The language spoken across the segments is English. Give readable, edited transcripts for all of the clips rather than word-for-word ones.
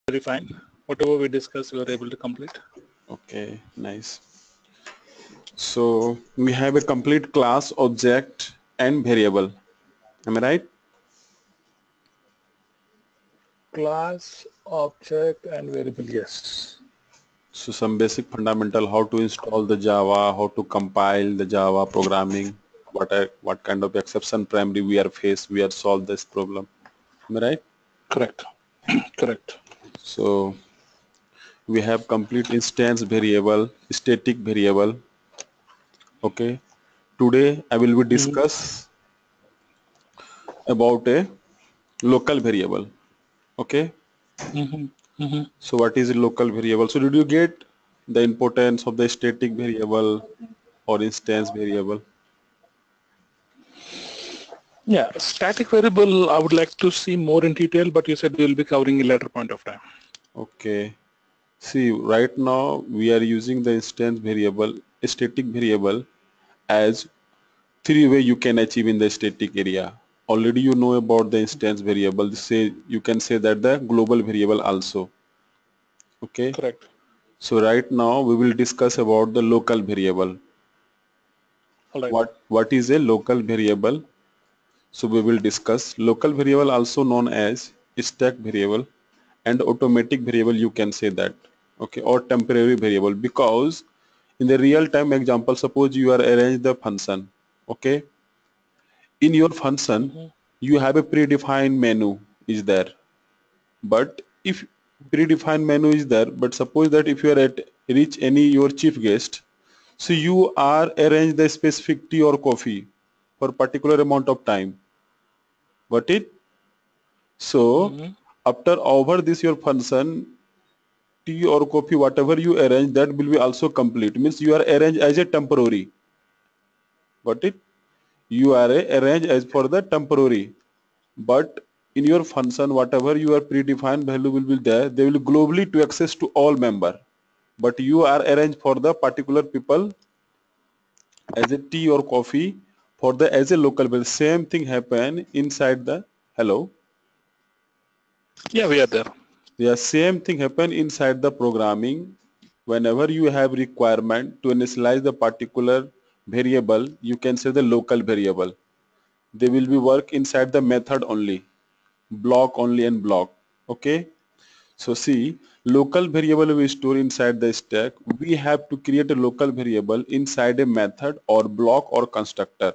Very fine. Whatever we discussed, we were able to complete. Okay, nice. So we have a complete class, object, and variable. Am I right? Class, object, and variable. Yes. So some basic fundamental, how to install the Java, how to compile the Java programming, what kind of exception primary we are faced, we are solved this problem. Am I right? Correct. Correct. So we have complete instance variable, static variable. Okay. Today I will be Mm-hmm. discuss about a local variable. Okay. Mm-hmm. Mm-hmm. So what is a local variable? So did you get the importance of the static variable or instance variable? Yeah. Static variable, I would like to see more in detail, but you said we'll be covering a later point of time. Okay. See, right now we are using the instance variable, static variable, as three way you can achieve in the static area. Already you know about the instance variable. Say you can say that the global variable also. Okay. Correct. So right now we will discuss about the local variable. All right. What is a local variable? So we will discuss local variable, also known as stack variable, and automatic variable, you can say that. Okay, or temporary variable, because in the real time example, suppose you are arrange the function. Okay, in your function Mm-hmm. you have a predefined menu is there, but if predefined menu is there, but suppose that if you are at reach any your chief guest, so you are arrange the specific tea or coffee for particular amount of time. Got it? So Mm-hmm. after over this your function, tea or coffee, whatever you arrange, that will be also complete. Means you are arranged as a temporary. Got it? You are arranged as for the temporary. But in your function, whatever your predefined value will be there, they will globally to access to all member. But you are arranged for the particular people as a tea or coffee for the as a local bill. Same thing happen inside the hello. Yeah, we are there. The same thing happen inside the programming. Whenever you have requirement to initialize the particular variable, you can say the local variable. They will be work inside the method only, block only and block. Okay. So see, local variable we store inside the stack. We have to create a local variable inside a method or block or constructor.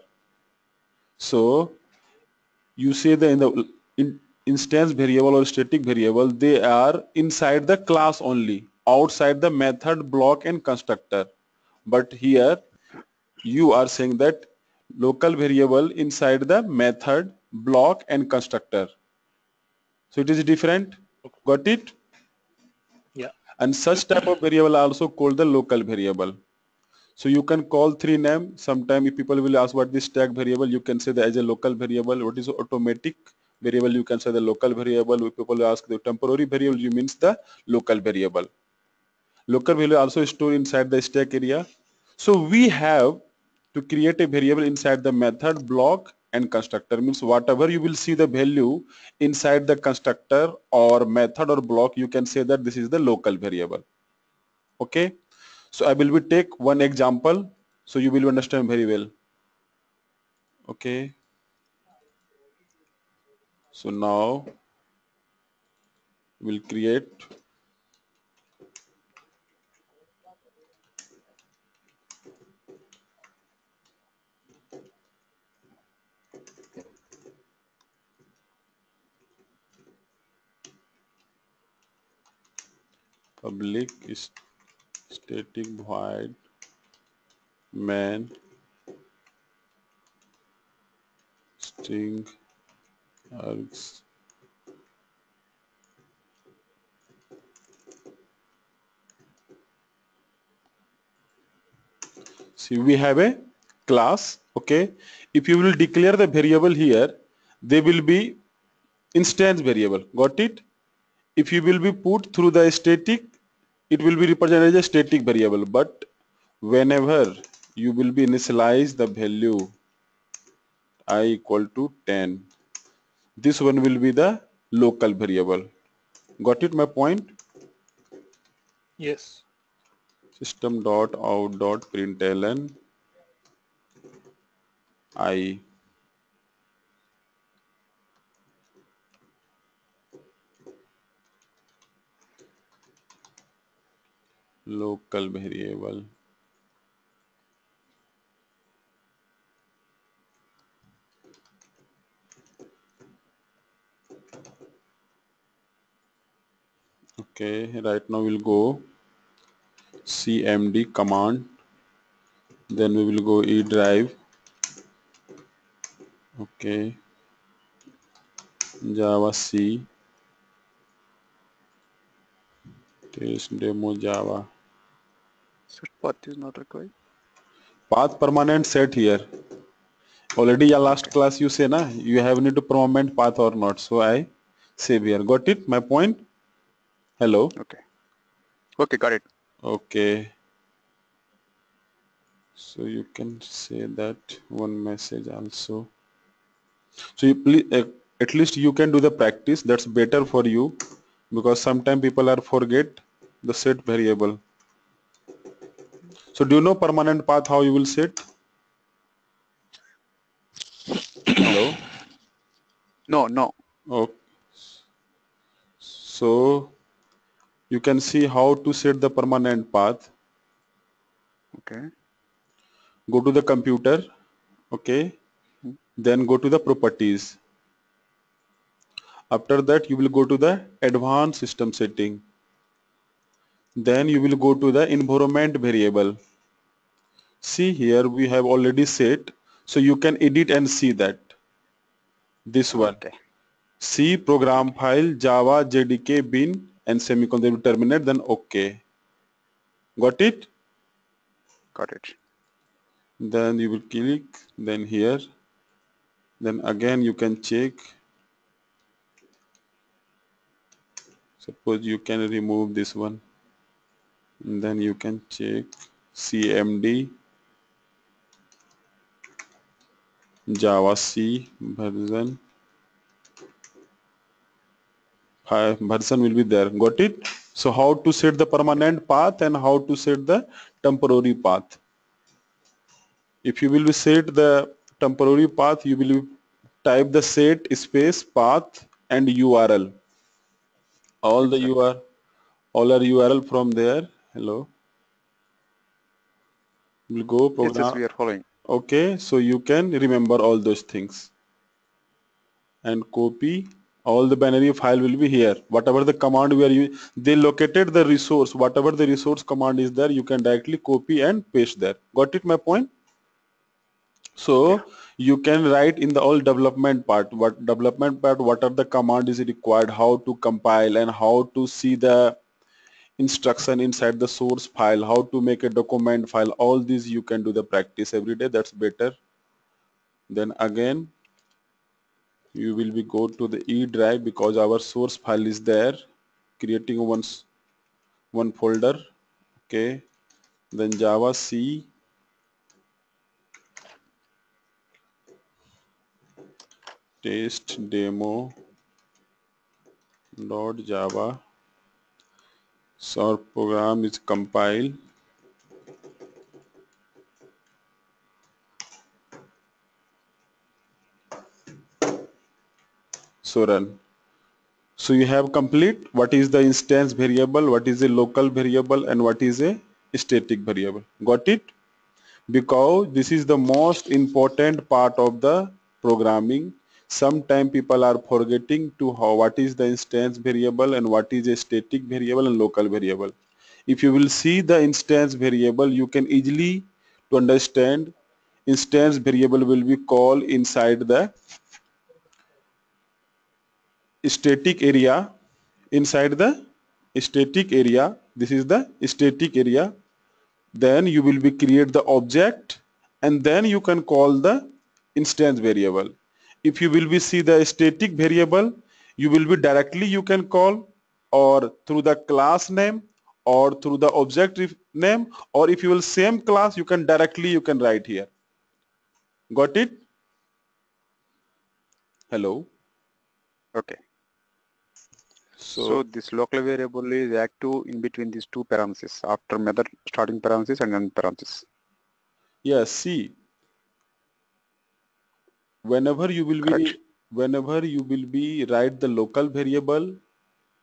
So you say the instance variable or static variable, they are inside the class only, outside the method, block and constructor. But here you are saying that local variable inside the method, block and constructor. So it is different. Got it? Yeah. And such type of variable are also called the local variable. So you can call three names. Sometime if people will ask what is stack variable, you can say that as a local variable. What is automatic variable? You can say the local variable. If people ask the temporary variable, you means the local variable. Local value also stored inside the stack area. So we have to create a variable inside the method, block and constructor. Means whatever you will see the value inside the constructor or method or block, you can say that this is the local variable. Okay. So I will be take one example so you will understand very well. Okay. So now we'll create public static void main string args. See, we have a class. Okay. If you will declare the variable here, they will be instance variable. Got it? If you will be put through the static, it will be represented as a static variable. But whenever you will be initialize the value I equal to 10, this one will be the local variable. Got it, my point? Yes. System.out.println I. Local variable. Okay, right now we'll go cmd command, then we will go e drive. Okay, Java C, test demo Java. Set path is not required. Path permanent set here. Already your last Okay. class you say na, you have need to permanent path or not. So I save here. Got it? My point? Hello? Okay. Okay, got it. Okay. So you can say that one message also. So you please, at least you can do the practice. That's better for you because sometimes people are forget the set variable. So do you know permanent path how you will set? Hello? No. Okay. So you can see how to set the permanent path. Okay. Go to the computer. Okay. Hmm. Then go to the properties. After that you will go to the advanced system setting. Then you will go to the environment variable. See here we have already set, so you can edit and see that. This one. Okay. C program Okay. file Java JDK bin and semicolon, they will terminate, then okay. Got it? Got it. Then you will click, then here, then again you can check. Suppose you can remove this one, and then you can check cmd Java C version 5 version will be there. Got it? So how to set the permanent path and how to set the temporary path. If you will be set the temporary path, you will type the set space path and URL. All the Exactly. URL, all are URL from there. Hello. We'll go Yes, program. we are following. Okay, so you can remember all those things and copy. All the binary file will be here. Whatever the command we are using, they located the resource. Whatever the resource command is there, you can directly copy and paste there. Got it, my point? Yeah. So you can write in the all development part, what are the command is required, how to compile and how to see the instruction inside the source file, how to make a document file. All these you can do the practice every day. That's better. Then again you will be go to the E drive because our source file is there, creating one folder. Okay, then Java C test demo dot Java. So our program is compiled. So run. So you have complete what is the instance variable, what is a local variable, and what is a static variable. Got it? Because this is the most important part of the programming. Sometimes people are forgetting to how what is the instance variable and what is a static variable and local variable. If you will see the instance variable, you can easily to understand instance variable will be called inside the static area. Inside the static area, this is the static area, then you will be create the object and then you can call the instance variable. If you will be see the static variable, you will be directly you can call or through the class name or through the object name, or if you will same class you can directly you can write here. Got it? Hello. Okay. So this local variable is active in between these two parentheses after method starting parenthesis and end parenthesis. yes, see, whenever you will Correct? be write the local variable,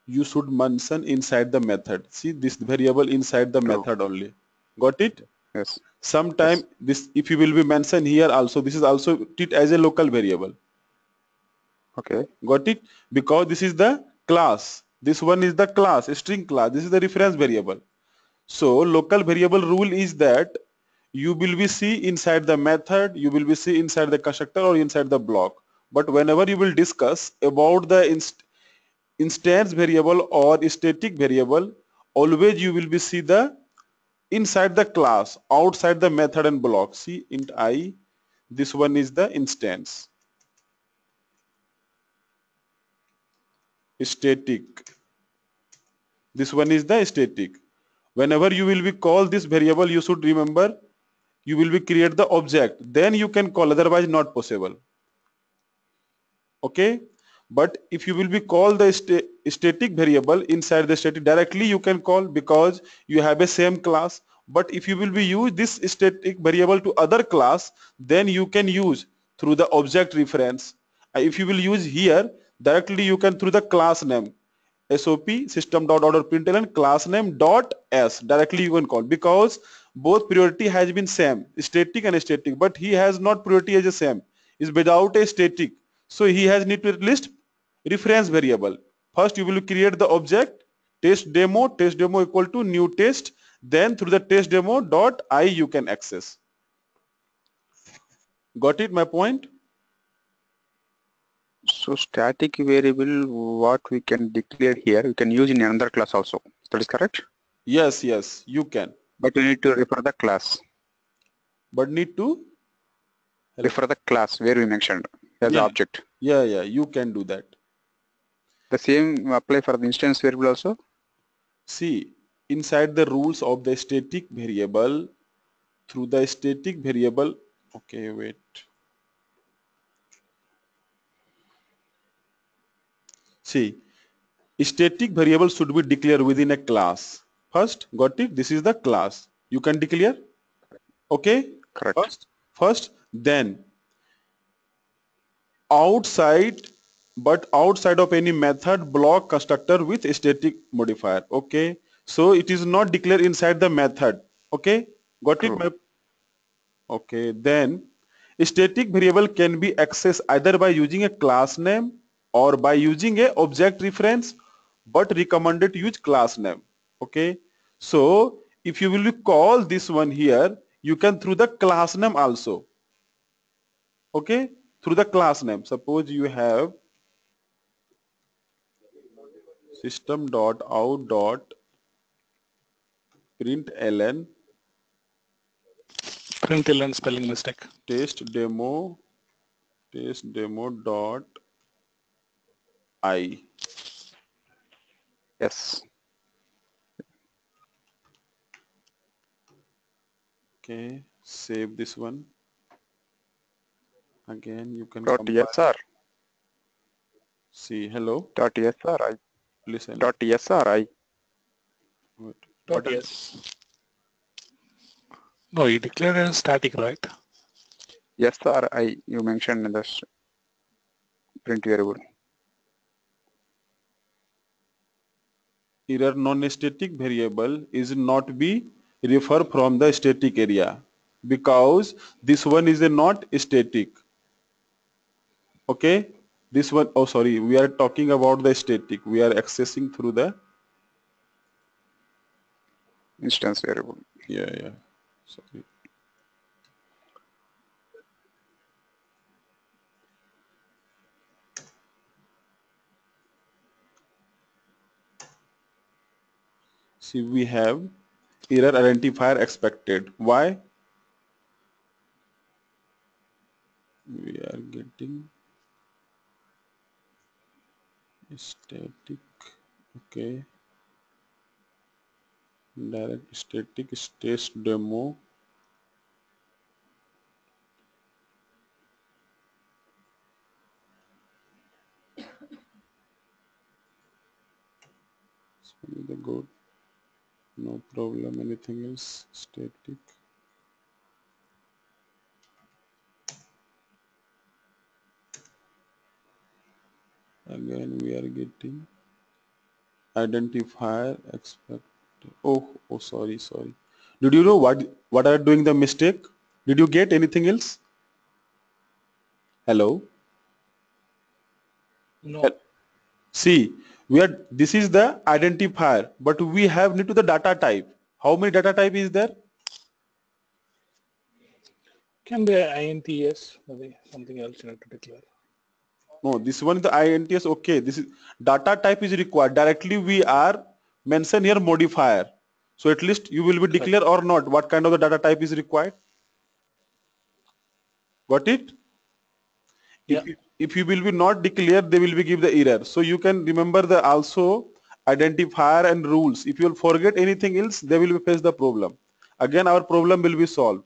you should mention inside the method. See this variable inside the True. method only. Got it? Yes. Sometime this, if you will be mentioned here also, this is also treat as a local variable. Okay. Got it? Because this is the class. This one is the class, a string class. This is the reference variable. So local variable rule is that you will be see inside the method, you will be see inside the constructor or inside the block. But whenever you will discuss about the instance variable or static variable, always you will be see the inside the class, outside the method and block. See int I, this one is the instance. Static. This one is the static. Whenever you will be call this variable, you should remember you will be create the object. Then you can call, otherwise not possible. Okay? But if you will be call the static variable inside the static, directly you can call because you have a same class. But if you will be use this static variable to other class, then you can use through the object reference. If you will use here, directly you can through the class name. SOP system.out.println class name dot s, directly you can call, because both priority has been same, static and static, but he has not priority as a same, is without a static, so he has need to list reference variable. First you will create the object test demo equal to new test, then through the test demo dot I you can access. Got it my point? So static variable, what we can declare here, we can use in another class also. That is correct? Yes, you can, But we need to refer the class. but need to Refer the class where we mentioned as the yeah, object. yeah, you can do that. The same apply for the instance variable also? See, inside the rules of the static variable, through the static variable, okay, wait. See, static variable should be declared within a class. First, got it? This is the class. You can declare, okay? Correct. Then outside, but outside of any method, block, constructor with static modifier, okay? So it is not declared inside the method, okay? Got it? True. Okay, then static variable can be accessed either by using a class name or by using a object reference, but recommended to use class name. Okay, so if you will call this one here, you can through the class name also. Okay, through the class name. Suppose you have system.out.println Println spelling mistake. test demo dot I. Yes. Okay, save this one. Again, you can Dot compile. SR. See, hello, Dot SRI. listen. Dot SRI. Wait. Dot What yes. No, you declare as static, right? SRI you mentioned in the print variable. error non-static variable is not be refer from the static area because this one is a not static. Okay, this one, oh sorry, we are talking about the static. We are accessing through the Instance variable. yeah. Sorry. See, we have error identifier expected. Why? We are getting static. Okay, direct static test demo. The good. No problem. Anything else? Static. Again, we are getting identifier expect. Oh, sorry. Did you know what are doing the mistake? Did you get anything else? Hello. No. See, this is the identifier, but we have need to the data type. How many data type is there? Can be INTS, maybe something else you need to declare. No, this one is the INTS. Okay, this is data type is required. Directly we are mention here modifier. So at least you will be declare or not what kind of the data type is required. Got it? Yeah. If you will be not declare, they will be give the error. So you can remember the also identifier and rules. If you will forget anything else, they will face the problem. Again, our problem will be solved.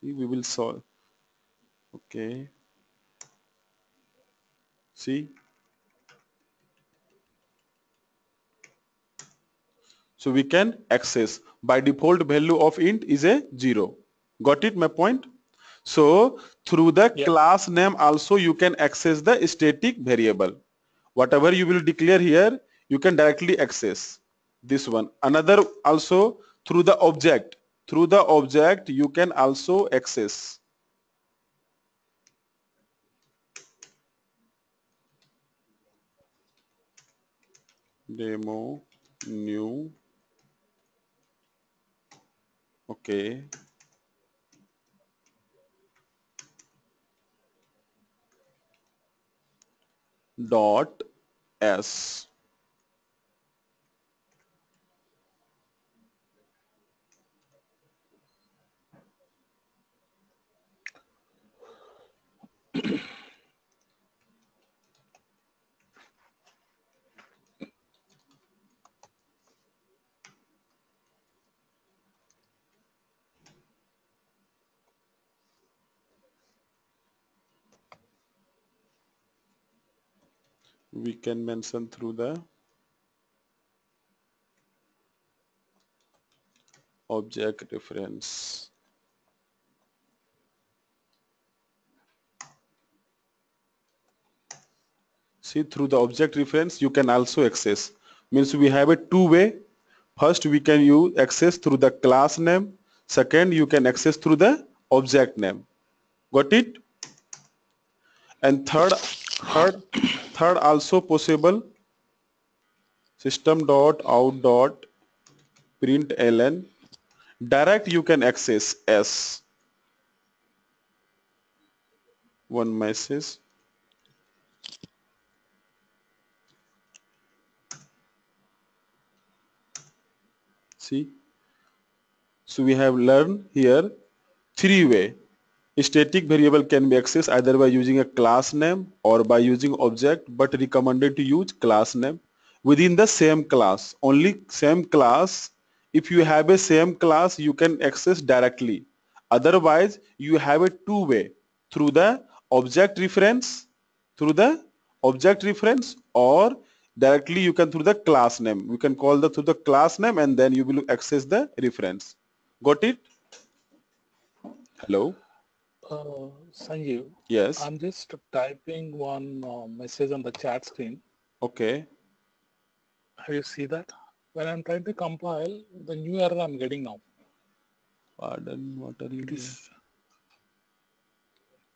See, we will solve. Okay. See. So we can access. By default value of int is a 0. Got it, my point? So through the class name also you can access the static variable. Whatever you will declare here, you can directly access this one. Another also through the object. Through the object you can also access. Demo new. Okay. Dot s. We can mention through the object reference. See, through the object reference you can also access. Means we have a two-way. First we can use access through the class name. Second you can access through the object name. Got it? And third also possible. System.out.println. Direct you can access s. One message. See. So we have learned here three-way. Static variable can be accessed either by using a class name or by using object, but recommended to use class name within the same class. Only same class. If you have a same class, you can access directly. Otherwise, you have a two-way through the object reference, or directly you can through the class name. We can call through the class name and then you will access the reference. Got it? Hello? Sanjeev, Yes. I'm just typing one message on the chat screen. Okay. Have you see that? When I'm trying to compile, the new error I'm getting now. Pardon, what are you doing?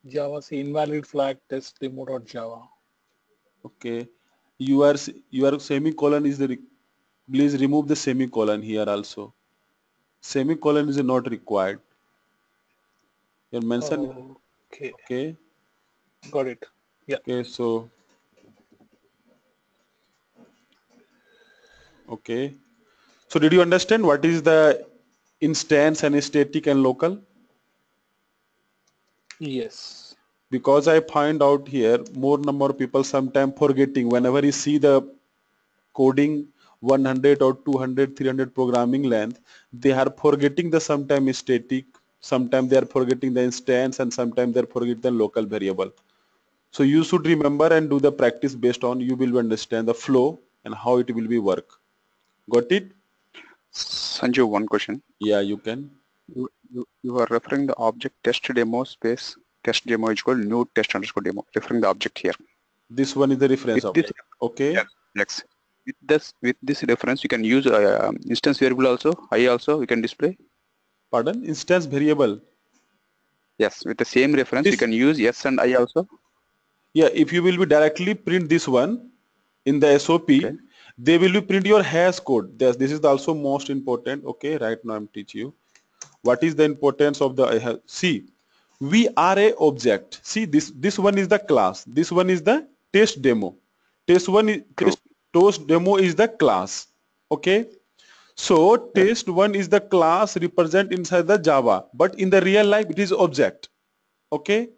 Java C invalid flag test demo.java. Okay. Your semicolon is please remove the semicolon here also. Semicolon is not required. You mention. Okay. Okay. Got it. Yeah. Okay, so okay. So did you understand what is the instance and static and local? Yes. Because I find out here more number of people sometimes forgetting whenever you see the coding 100 or 200, 300 programming length, they are forgetting the sometime static, sometimes they are forgetting the instance, and sometimes they are forgetting the local variable. So you should remember and do the practice based on, you will understand the flow. and how it will be work. Got it? Sanju, one question. Yeah, you can. You are referring the object test demo space test demo is equal new test underscore demo, referring the object here. This one is the reference With this, object. Okay. yes. With this reference, you can use instance variable also, I also, we can display. Pardon? Instance variable. Yes, with the same reference, you can use yes and I also. Yeah, if you will be directly print this one in the SOP, Okay. they will be print your hash code. This is also most important. Okay, right now I'm teaching you. What is the importance of the, see, we are a object. See, this one is the class. This one is the test demo. Test demo is the class. Okay. So test one is the class represent inside the Java, but in the real life it is object. Okay.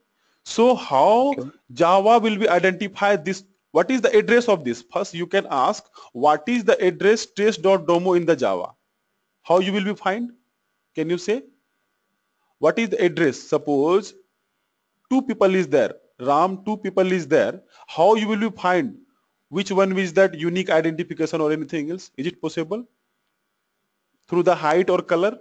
So how Java will be identify this? What is the address of this? First you can ask what is the address test.demo in the Java. How you will be find? Can you say? What is the address? Suppose two people is there. Ram, two people is there. How you will be find which one is that unique identification or anything else? Is it possible? Through the height or color?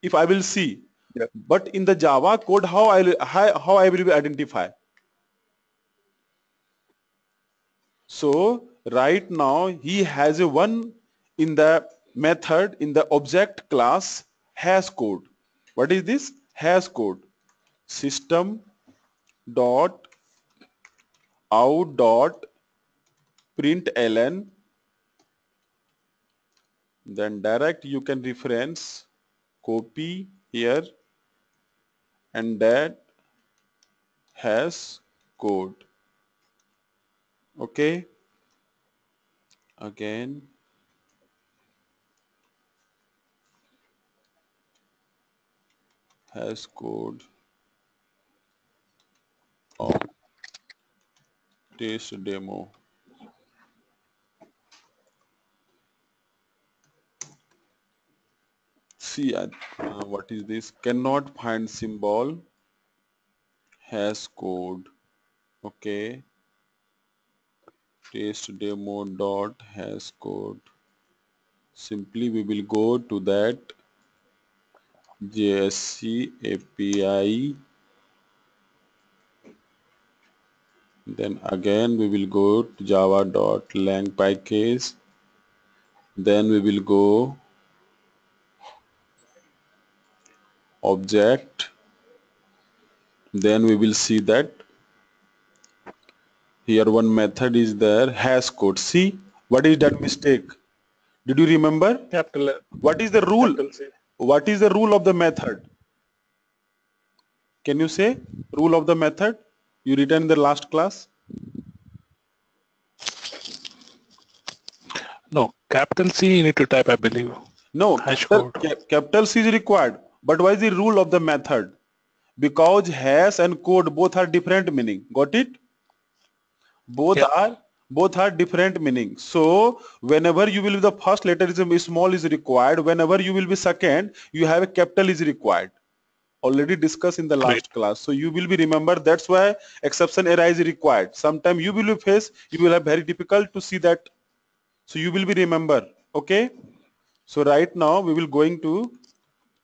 If I will see. Yeah. But in the Java code, how I will be identify? So right now he has a one in the method in the object class hash code. What is this? Hash code. System dot out dot println, then direct you can reference copy here and that has code. Okay, again has code of test demo. See what is this? Cannot find symbol has code. Okay, test demo dot has code. Simply we will go to that JSC API, then again we will go to java.lang package, then we will go object, then we will see that here one method is there hash code. See what is that mistake? Did you remember? Capital. What is the rule? C. What is the rule of the method? Can you say rule of the method? You written in the last class? No, capital C you need to type, I believe. No, Hash capital C is required. But why is the rule of the method? Because hash and code both are different meaning. Got it? Both are different meaning. So whenever you will be the first letter is small is required. Whenever you will be second, you have a capital is required. Already discussed in the last class. So you will be remember that's why exception error is required. Sometime you will face, you will have very difficult to see that. So you will be remember. Okay. So right now we will going to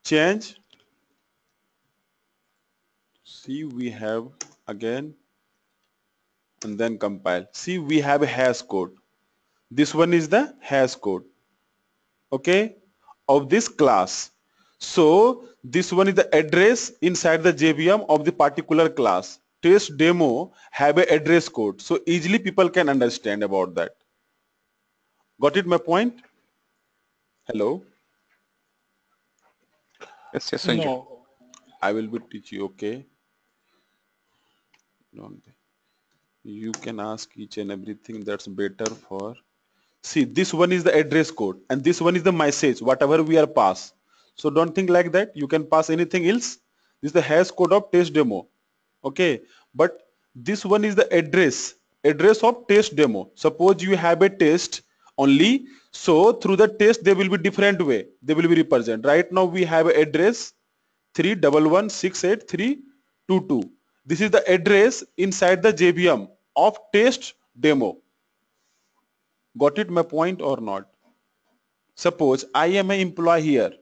change. See we have again and then compile. See we have a hash code. This one is the hash code. Okay. Of this class. So this one is the address inside the JVM of the particular class. Test demo have a address code. So easily people can understand about that. Got it my point? Hello? Yes, yes, Sanju. No. I will be teach you, okay? You can ask each and everything that's better for. See, this one is the address code and this one is the message, whatever we are pass. So don't think like that. You can pass anything else. This is the hash code of test demo. Okay. But this one is the address of test demo. Suppose you have a test only. So through the test, they will be different way. They will be represent. Right now we have a address 3116832. This is the address inside the JVM of test demo. Got it my point or not? Suppose I am an employee here.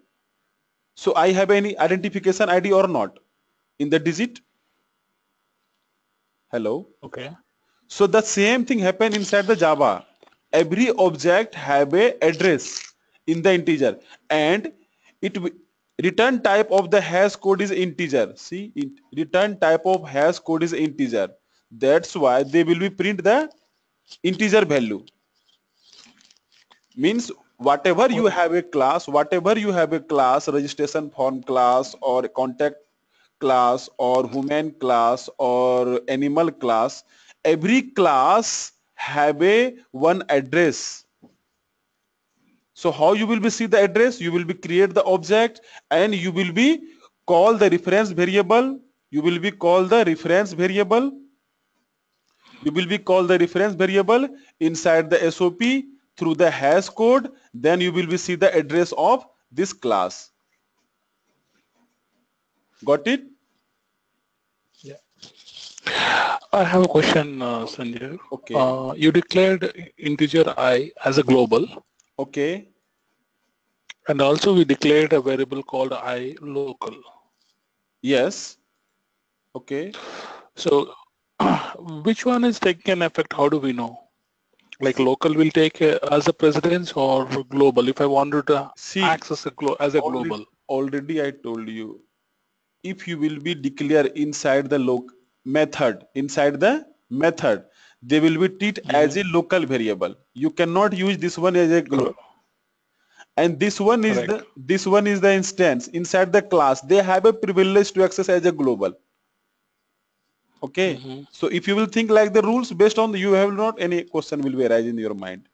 So I have any identification ID or not in the digit? Hello. Okay. So the same thing happen inside the Java. Every object have a address in the integer, and return type of the hash code is integer. See, return type of hash code is integer. That's why they will be print the integer value. Means whatever you have a class, registration form class or contact class or human class or animal class, every class have a one address. So how you will be see the address? You will be create the object and you will be call the reference variable. You will be call the reference variable. You will be call the reference variable inside the SOP through the hash code. Then you will be see the address of this class. Got it? Yeah. I have a question, Sanjay. Okay. You declared integer I as a global. Okay. And also we declared a variable called I local. Yes. Okay. So which one is taking an effect? How do we know? Like local will take as a precedence or global if I wanted to access as a global? Already I told you, if you will be declare inside the method, they will be treat as a local variable. You cannot use this one as a global. And this one is the instance inside the class. They have a privilege to access as a global. Okay. So if you will think like the rules based on you have not any question will be arise in your mind.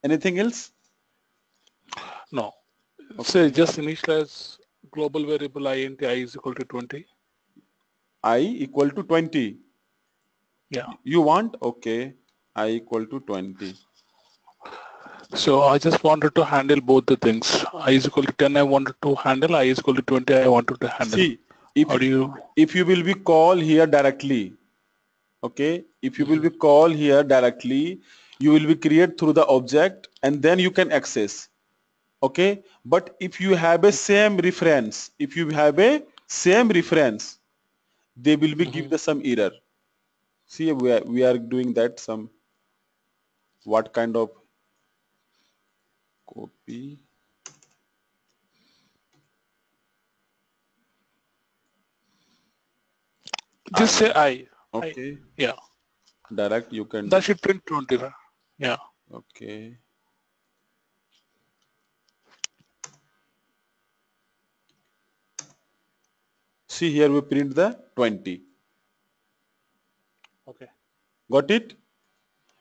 Anything else? No. So just initialize global variable int I is equal to 20. I equal to 20. Yeah. You want? Okay. I equal to 20. So I just wanted to handle both the things. I is equal to 10 I wanted to handle, I is equal to 20 I wanted to handle. See, if you will be call here directly, okay, if you will be call here directly, you will be create through the object and then you can access. Okay, but if you have a same reference, they will be give the some error. See, we are doing that some what kind of copy. Just say I. Okay. Yeah. Direct you can. That should print 20. Right? Yeah. Okay. See here we print the 20. Okay. Got it?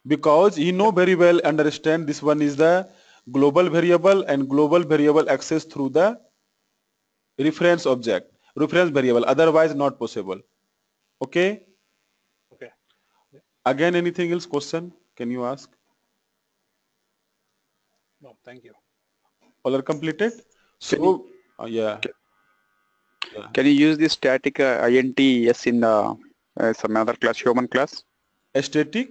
Because he know very well understand this one is the global variable and global variable access through the reference variable, otherwise not possible. Okay? Okay. Yeah. Again, anything else question? Can you ask? No, thank you. All are completed? So, yeah. Can you use this static int yes in some other class, human class? A static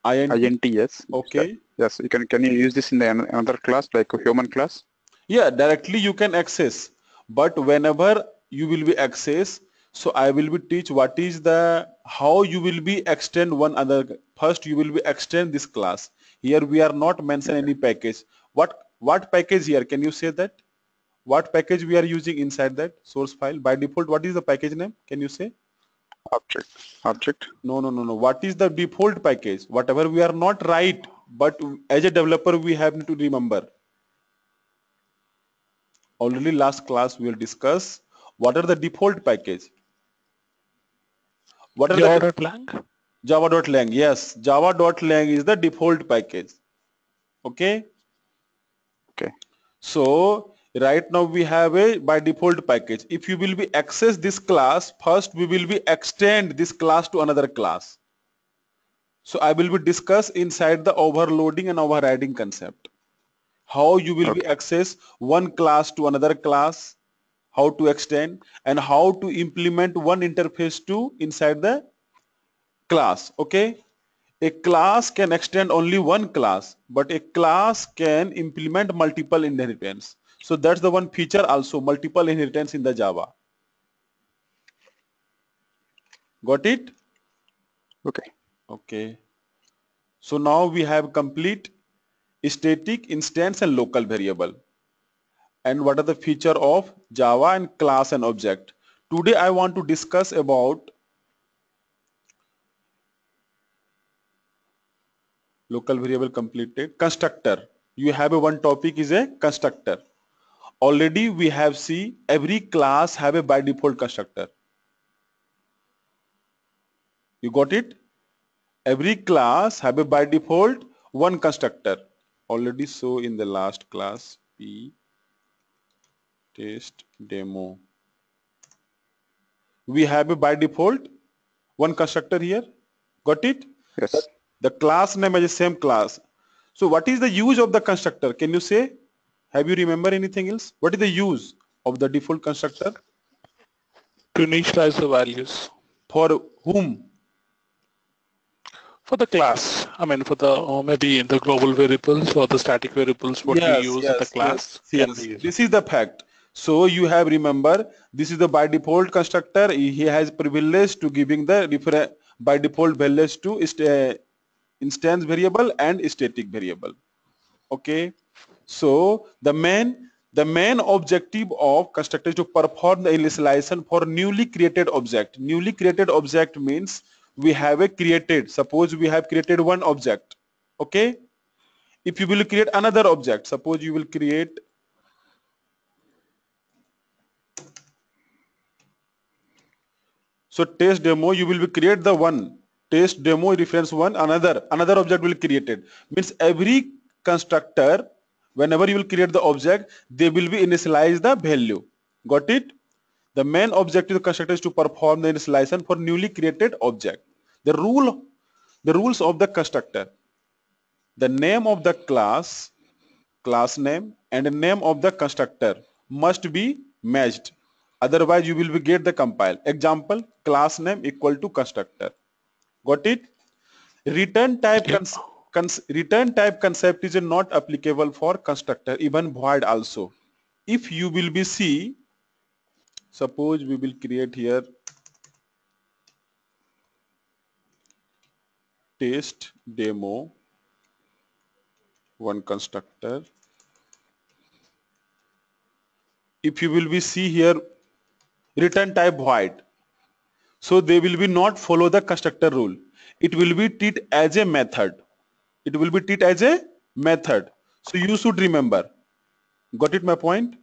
int yes. Okay. Yes, you can you use this in the another class like a human class? Yeah, directly you can access, but whenever you will be access, so I will be teach what is the how you will be extend one other. First you will be extend this class. Here we are not mention any package. What package here? Can you say that? What package we are using inside that source file? By default, what is the package name? Can you say? Object. No. What is the default package? Whatever we are not right, but as a developer we have to remember. Already last class we will discuss what are the default package. What are Java.lang? Java.lang. Yes, Java.lang is the default package. Okay. Okay. So right now we have a by default package. If you will be access this class, first we will be extend this class to another class. So I will be discuss inside the overloading and overriding concept. How you will be access one class to another class, how to extend, and how to implement one interface to inside the class. Okay. A class can extend only one class, but a class can implement multiple inheritance. So that's the one feature also, multiple inheritance in the Java. Got it? Okay. Okay. So now we have complete static, instance and local variable. And what are the feature of Java and class and object. Today I want to discuss about local variable completed, constructor. You have a one topic is a constructor. Already we have seen every class have a by default constructor. You got it? Every class have a by default one constructor. Already so in the last class p test demo. We have a by default one constructor here. Got it? Yes. The class name is the same class. So what is the use of the constructor? Can you say? Have you remember anything else? What is the use of the default constructor? To initialize the values For whom? for the class. I mean, for the maybe the global variables or the static variables, what we Yes, use in the yes, class yes, can yes. be used. This is the fact. So you have remember this is the by default constructor. He has privilege to giving the by default values to instance variable and static variable. Okay. So the main objective of constructor is to perform the initialization for newly created object. Newly created object means we have a created. Suppose we have created one object. Okay. If you will create another object, suppose you will create so test demo, you will be create the one test demo reference one, another object will created. Means every constructor, whenever you will create the object, they will be initialize the value. Got it? The main objective of the constructor is to perform the initialization for newly created object. The rules of the constructor. The name of the class name and the name of the constructor must be matched. Otherwise you will be get the compile. Example, class name equal to constructor. Got it? Return type Yeah. return type concept is not applicable for constructor, even void also. If you will be see, suppose we will create here test demo one constructor. If you will be see here return type void, so they will be not follow the constructor rule. It will be treat as a method. It will be treat as a method. So you should remember. Got it my point?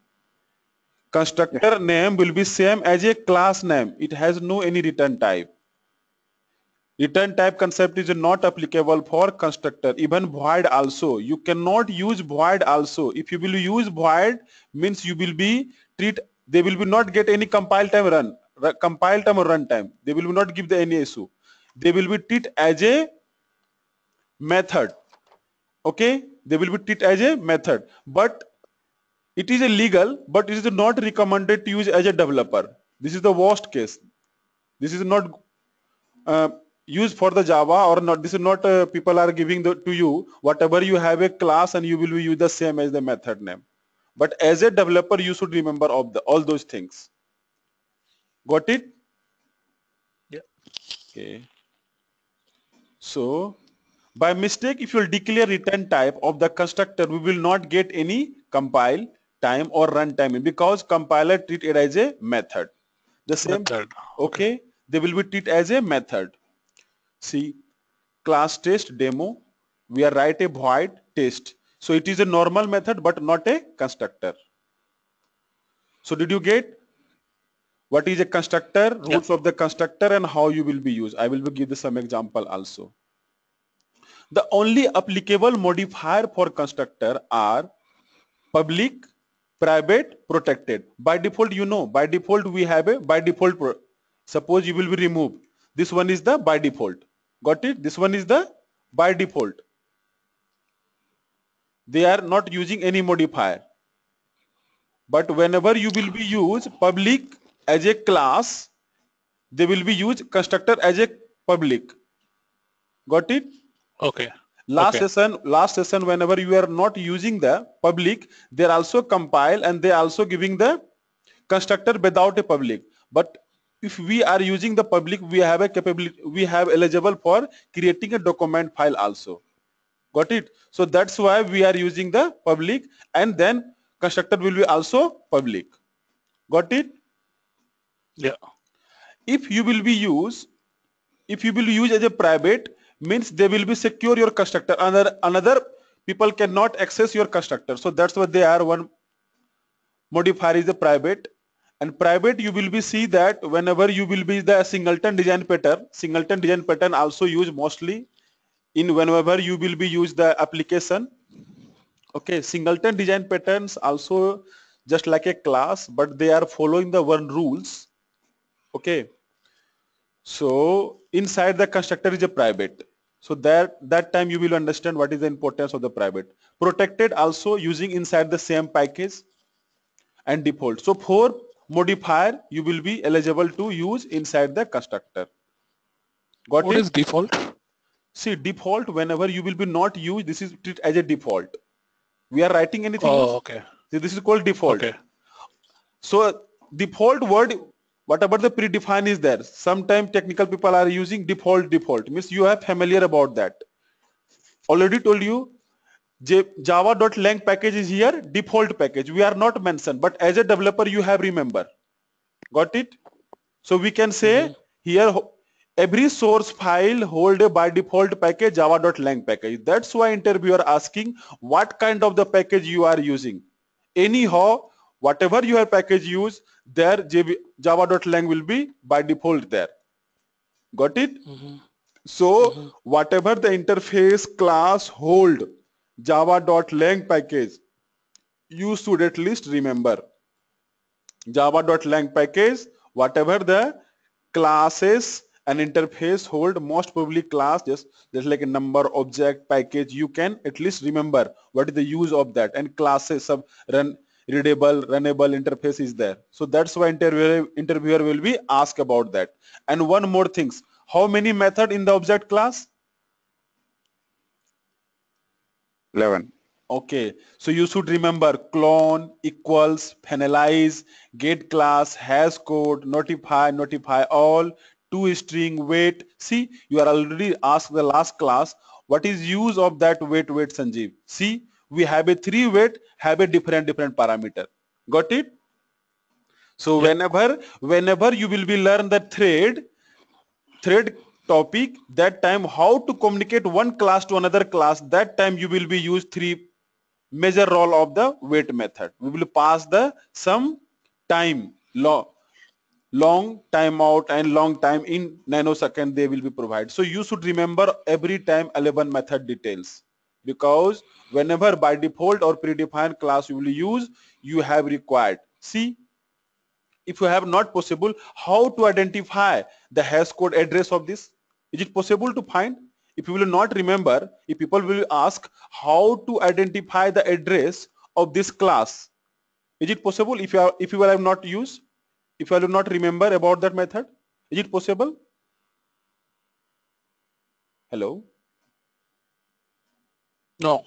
Constructor name will be same as a class name. It has no any return type. Return type concept is not applicable for constructor. Even void also. You cannot use void also. If you will use void, means you will be treat. They will be not get any compile time compile time or run time. They will not give the any issue. They will be treat as a method. Okay, they will be treat as a method. But it is illegal, but it is not recommended to use as a developer. This is the worst case. This is not used for the Java or not. This is not people are giving to you whatever you have a class and you will use the same as the method name. But as a developer, you should remember of all those things. Got it? Yeah. Okay. So by mistake, if you will declare return type of the constructor, we will not get any compile time or run time because compiler treat it as a method. The same. Method. Okay. They will be treat as a method. See, class test demo, we are write a void test. So it is a normal method but not a constructor. So did you get what is a constructor, rules of the constructor and how you will be used? I will be give some example also. The only applicable modifier for constructor are public, private, protected. By default, you know, by default we have a by default. Suppose you will be removed. This one is the by default. Got it? This one is the by default. They are not using any modifier. But whenever you will be use public as a class, they will be use constructor as a public. Got it? Okay. Last Okay. session, whenever you are not using the public, they also compile and they also giving the constructor without a public. But if we are using the public, we have a capability, we have eligible for creating a document file also. Got it? So that's why we are using the public, and then constructor will be also public. Got it? Yeah. If you will use as a private, means they will be secure your constructor. Another people cannot access your constructor. So that's what they are. One modifier is a private, and private you will be see that whenever you will be the singleton design pattern also use mostly in whenever you will be use the application. Okay, singleton design patterns also just like a class, but they are following the one rules. Okay, so inside the constructor is a private. So that time you will understand what is the importance of the private. Protected also using inside the same package and default. So for modifier you will be eligible to use inside the constructor. Got What it? is default? See, default, whenever you will be not use, this is treated as a default. We are writing anything Oh, else. okay. See, this is called default. Okay. So default word, whatever the predefined is there. Sometimes technical people are using default means you are familiar about that. Already told you java.lang package is here, default package. We are not mentioned, but as a developer you have remember. Got it? So we can say here every source file hold a by default package java.lang package. That's why interviewer asking what kind of the package you are using. Anyhow, whatever your package use, there java.lang will be by default there. Got it? So whatever the interface class hold java.lang package, you should at least remember java.lang package, whatever the classes and interface hold, most probably class, just like a number, object, package, you can at least remember what is the use of that, and classes of readable, runnable interface is there. So that's why interviewer will be asked about that. And one more things, how many method in the object class? 11. Okay, so you should remember clone, equals, finalize, get class, hash code, notify all, toString, wait. See, you are already asked the last class, what is use of that wait, Sanjeev? See, we have a 3 wait, have a different parameter. Got it? So Yeah. whenever you will be learn the thread topic, that time how to communicate one class to another class, that time you will be use 3 major role of the wait method. We will pass the some time, long timeout and long time in nanosecond they will be provided. So you should remember every time 11 method details, because whenever by default or predefined class you will use, you have required. See, if you have not possible, how to identify the hash code address of this? Is it possible to find? If you will not remember, if people will ask how to identify the address of this class, is it possible if you have not used, if you will not remember about that method, is it possible? Hello? No.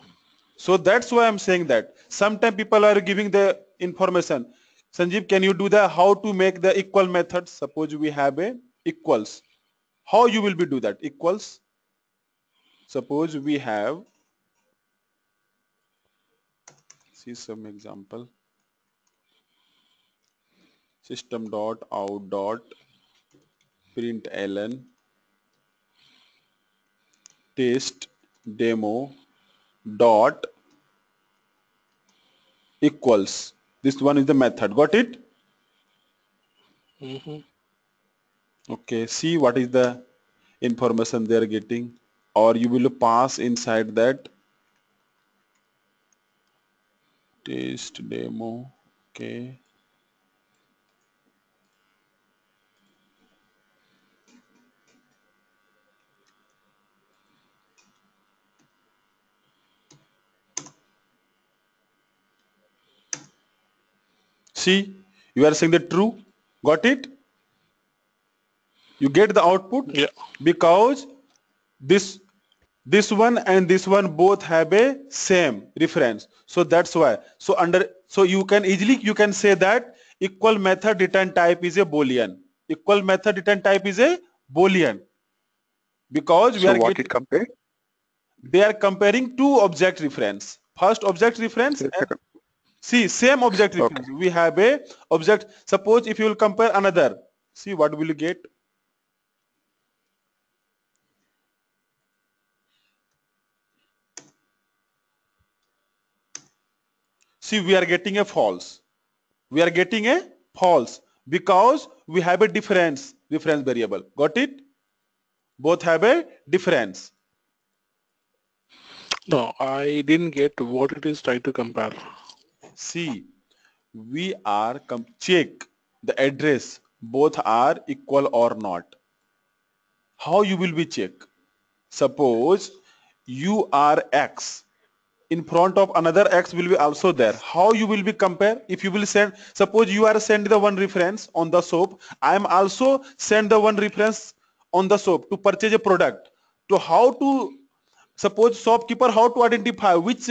So that's why I'm saying that. Sometimes people are giving the information. Sanjeev, can you do the how to make the equal method? Suppose we have a equals. How you will be do that? Equals. Suppose we have, see some example. System dot out dot println test demo dot equals. This one is the method. Got it? Okay. See what is the information they are getting, or you will pass inside that test demo. Okay. See, you are saying the true. Got it? You get the output? Yeah. Because this this one and this one both have a same reference, so that's why. So you can easily say that equal method return type is a Boolean. Equal method return type is a Boolean because we So are what getting, it compared? they are comparing two object reference. First object reference and Second. see same object Okay. reference. We have a object. Suppose if you will compare another, see what will you get? See, we are getting a false. We are getting a false because we have a difference variable. Got it? Both have a difference. No, I didn't get what it is trying to compare. See, we are check the address both are equal or not. How you will be check? Suppose you are X, in front of another X will be also there. How you will be compare? If you will send, suppose you are send the one reference on the soap, I am also send the one reference on the soap to purchase a product. To how to, suppose shopkeeper, how to identify which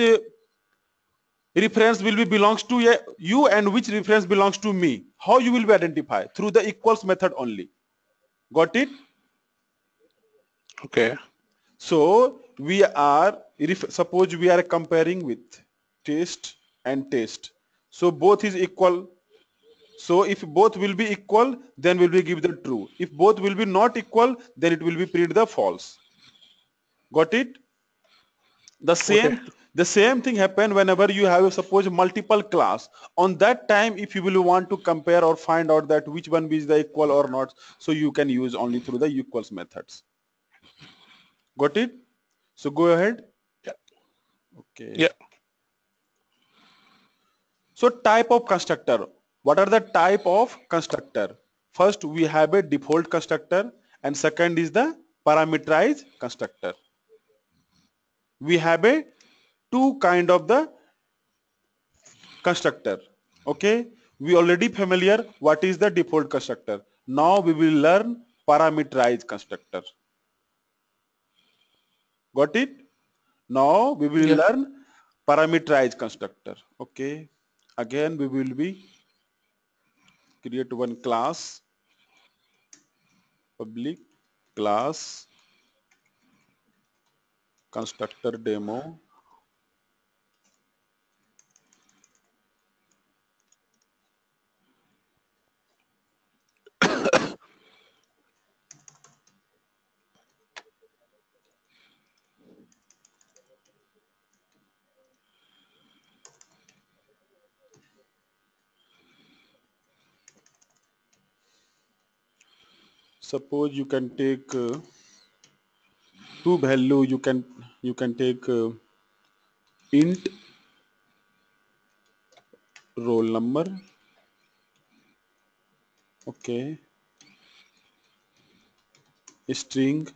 reference will be belongs to you and which reference belongs to me? How you will be identify? Through the equals method only. Got it? Okay. So we are, suppose we are comparing with taste and taste. So both is equal. So if both will be equal, then will be give the true. If both will be not equal, then it will be print the false. Got it? Okay. The same thing happen whenever you have suppose multiple class. On that time, if you will want to compare or find out that which one is the equal or not, so you can use only through the equals methods. Got it? So go ahead. Yeah. Okay. Yeah. So type of constructor. What are the type of constructor? First, we have a default constructor and second is the parameterized constructor. We have a two kind of the constructor. Okay. We already familiar what is the default constructor. Now we will learn parameterized constructor. Got it? Now we will Yeah. learn parameterized constructor. Okay. Again, we will be create one class, public class constructor demo. Suppose you can take two value. You can take int roll number. Okay. String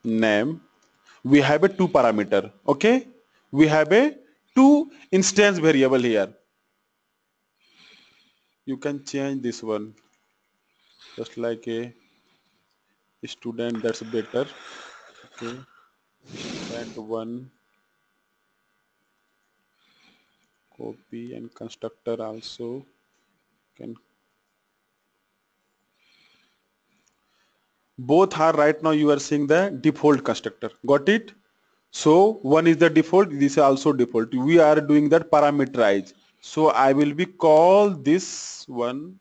name. We have a two parameter. Okay. We have a two instance variable here. You can change this one just like a student. That's better. Okay. Student one, copy, and constructor also can. Both are right now you are seeing the default constructor. Got it? So one is the default, this is also default. We are doing that parameterize. So I will be call this one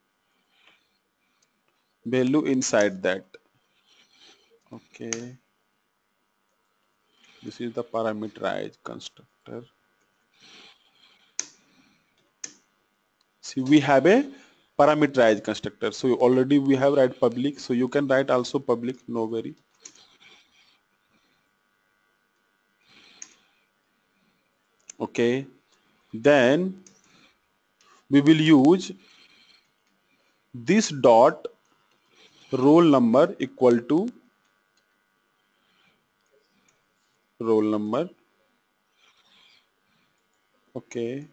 value inside that. Okay. This is the parameterized constructor. See, we have a parameterized constructor. So already we have write public. So you can write also public, no worry. Okay. Then we will use this dot roll number equal to roll number. Okay.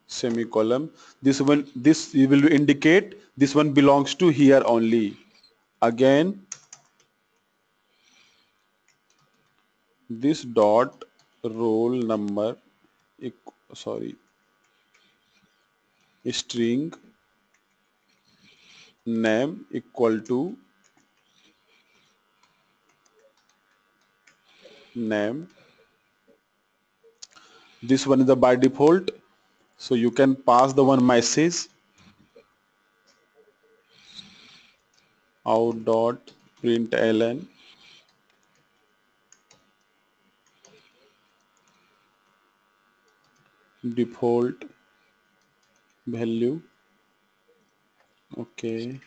Semicolon. This will indicate this one belongs to here only. Again, this dot roll number string name equal to name. This one is the by default, so you can pass the one message out dot println default value. Okay,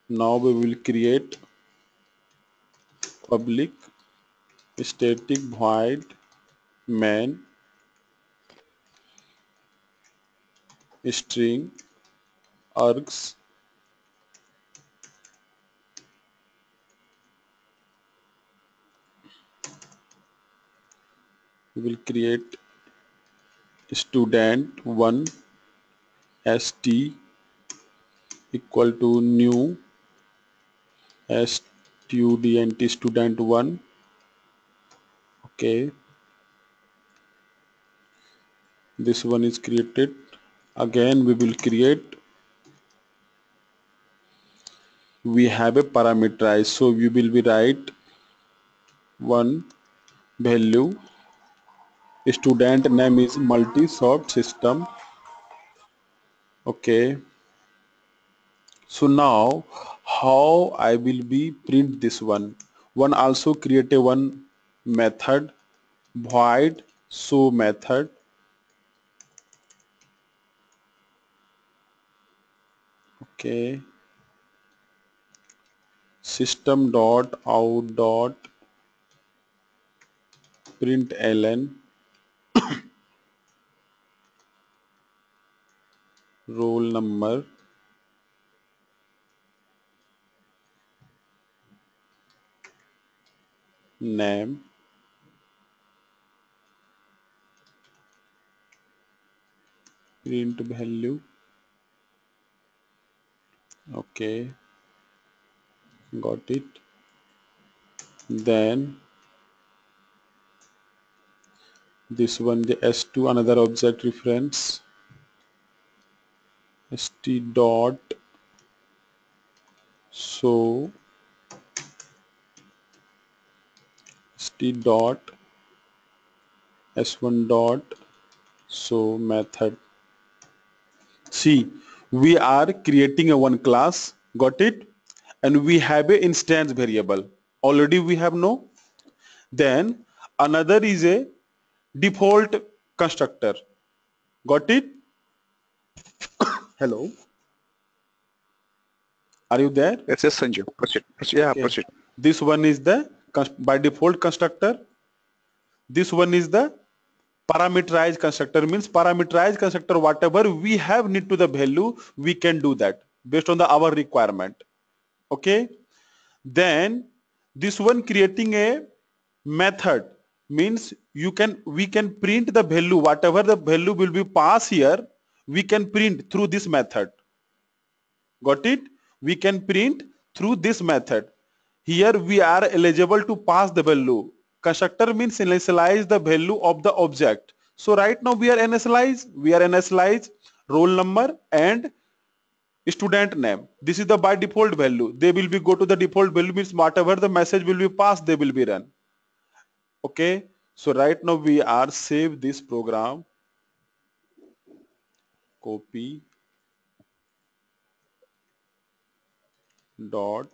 now we will create public static void main string args. We will create student1 st equal to new student1. Okay, this one is created. Again we will create, we have a parameterized, so we will be write one value, student name is multi-soft system. Okay, so now how I will be print this one also create a one method void show method. Okay, system dot out dot println roll number name print value. Okay, got it. Then this one the s2 another object reference st dot show st dot s1 dot show method. See, we are creating a one class, got it, and we have a instance variable already we have no. Then another is a default constructor, got it. Hello, are you there? Yes, yes, Sanjeev. Proceed. Yeah, Okay, proceed. this one is the by default constructor. This one is the parameterized constructor, means parameterized constructor whatever we have need to the value we can do that based on the our requirement. Okay, then this one creating a method means we can print the value whatever the value will be passed here, we can print through this method, got it. We can print through this method. Here we are eligible to pass the value. Constructor means initialize the value of the object. So right now we are initialize roll number and student name. This is the by default value. They will be go to the default value, means whatever the message will be passed they will be run. Okay, so right now we are save this program, copy dot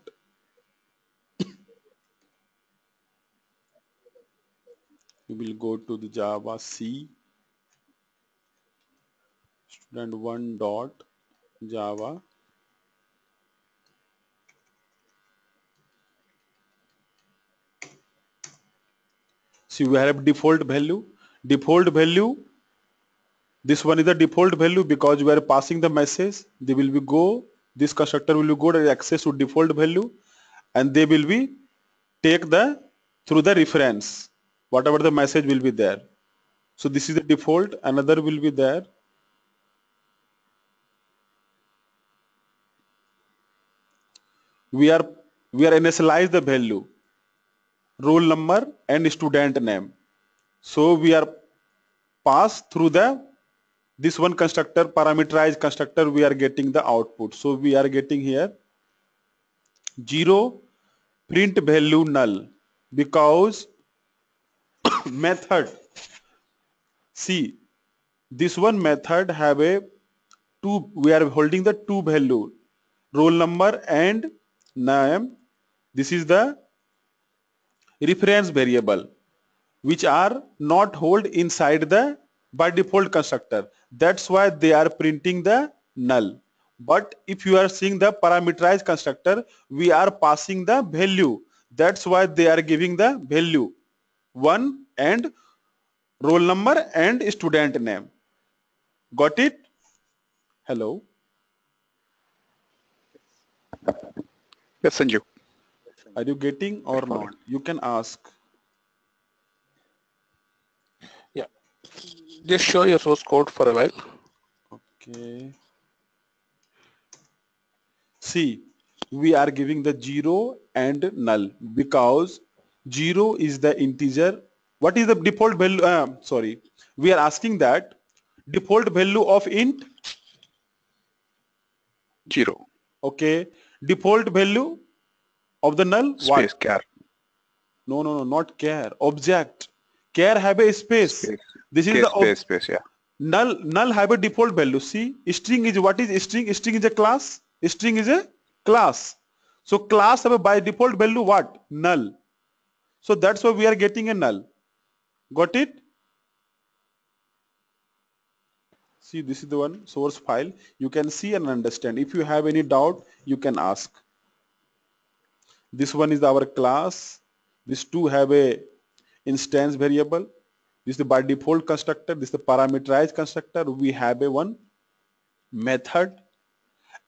we will go to the Java C student1 dot Java. See, we have default value. Default value, this one is the default value because we are passing the message. They will be go, this constructor will be go to access to default value, and they will be take the through the reference, whatever the message will be there. So this is the default, another will be there. We are initialize the value. roll number and student name. So we are pass through this one constructor, parameterized constructor, we are getting the output. So we are getting here 0 print value null because method, see this one method have a two, we are holding the two value, roll number and name. This is the reference variable which are not hold inside the by default constructor. That's why they are printing the null. But if you are seeing the parameterized constructor, we are passing the value. That's why they are giving the value 1 and roll number and student name. Got it? Hello? Yes, Sanjeev. Are you getting or not? You can ask. Yeah. Just show your source code for a while. Okay. See, we are giving the 0 and null because 0 is the integer. What is the default value? Sorry, we are asking that default value of int. 0. Okay, default value of the null. Space What? char. No, not char. Object. Char have a space. Space. This is Space. Yeah. Null have a default value. See, string is what is string? String is a class. String is a class. So class have a by default value what? Null. So that's why we are getting a null. Got it? See, this is the one source file. You can see and understand. If you have any doubt, you can ask. This one is our class. These two have a instance variable. This is the by default constructor. This is the parameterized constructor. We have a one method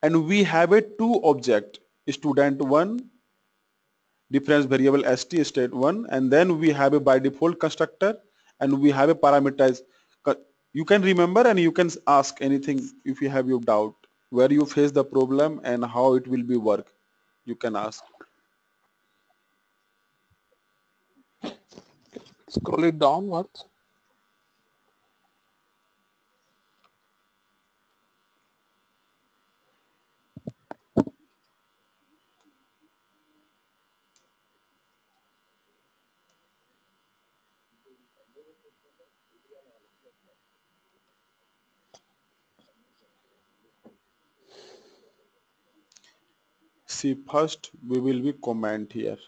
and we have a two object, student1, difference variable st state1, and then we have a by default constructor and we have a parameterized. You can remember and you can ask anything if you have your doubt where you face the problem and how it will be work. You can ask. Scroll it down once. See, first we will be comment here.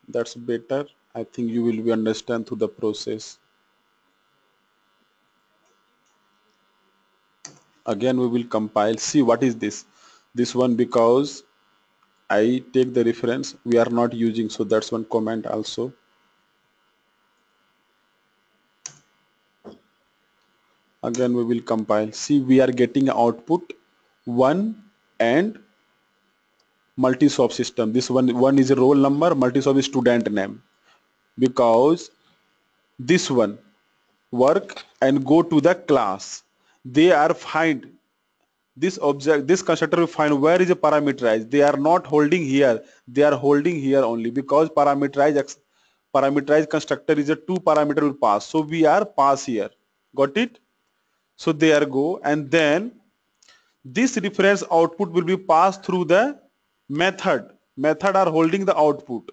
That's better. I think you will be understand through the process. Again we will compile. See what is this? This one because I take the reference we are not using, so that's one comment also. Again we will compile. See, we are getting output 1 and multi-sop system. This one is a roll number, multi-sop is student name. Because this one work and go to the class. They are find this object, this constructor will find where is a parameterized. They are not holding here. They are holding here only because parameterized constructor is a two parameter will pass. So we are pass here. Got it? So there go, and then this reference output will be passed through the method. Method are holding the output.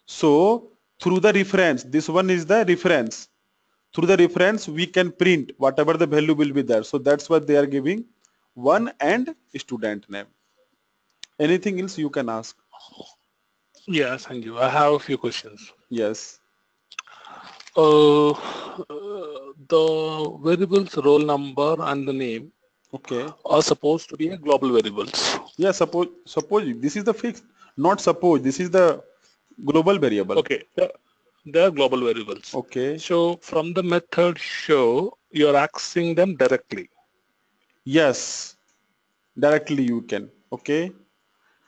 So through the reference, this one is the reference. Through the reference we can print whatever the value will be there. So that's what they are giving 1 and student name. Anything else you can ask? Yes, Sanjeev. I have a few questions. Yes. The variables roll number and the name are supposed to be a global variables. Yeah, suppose this is the fixed, not suppose this is the global variable. Okay, they are global variables. Okay. So from the method show, you are accessing them directly. Yes, directly you can. Okay.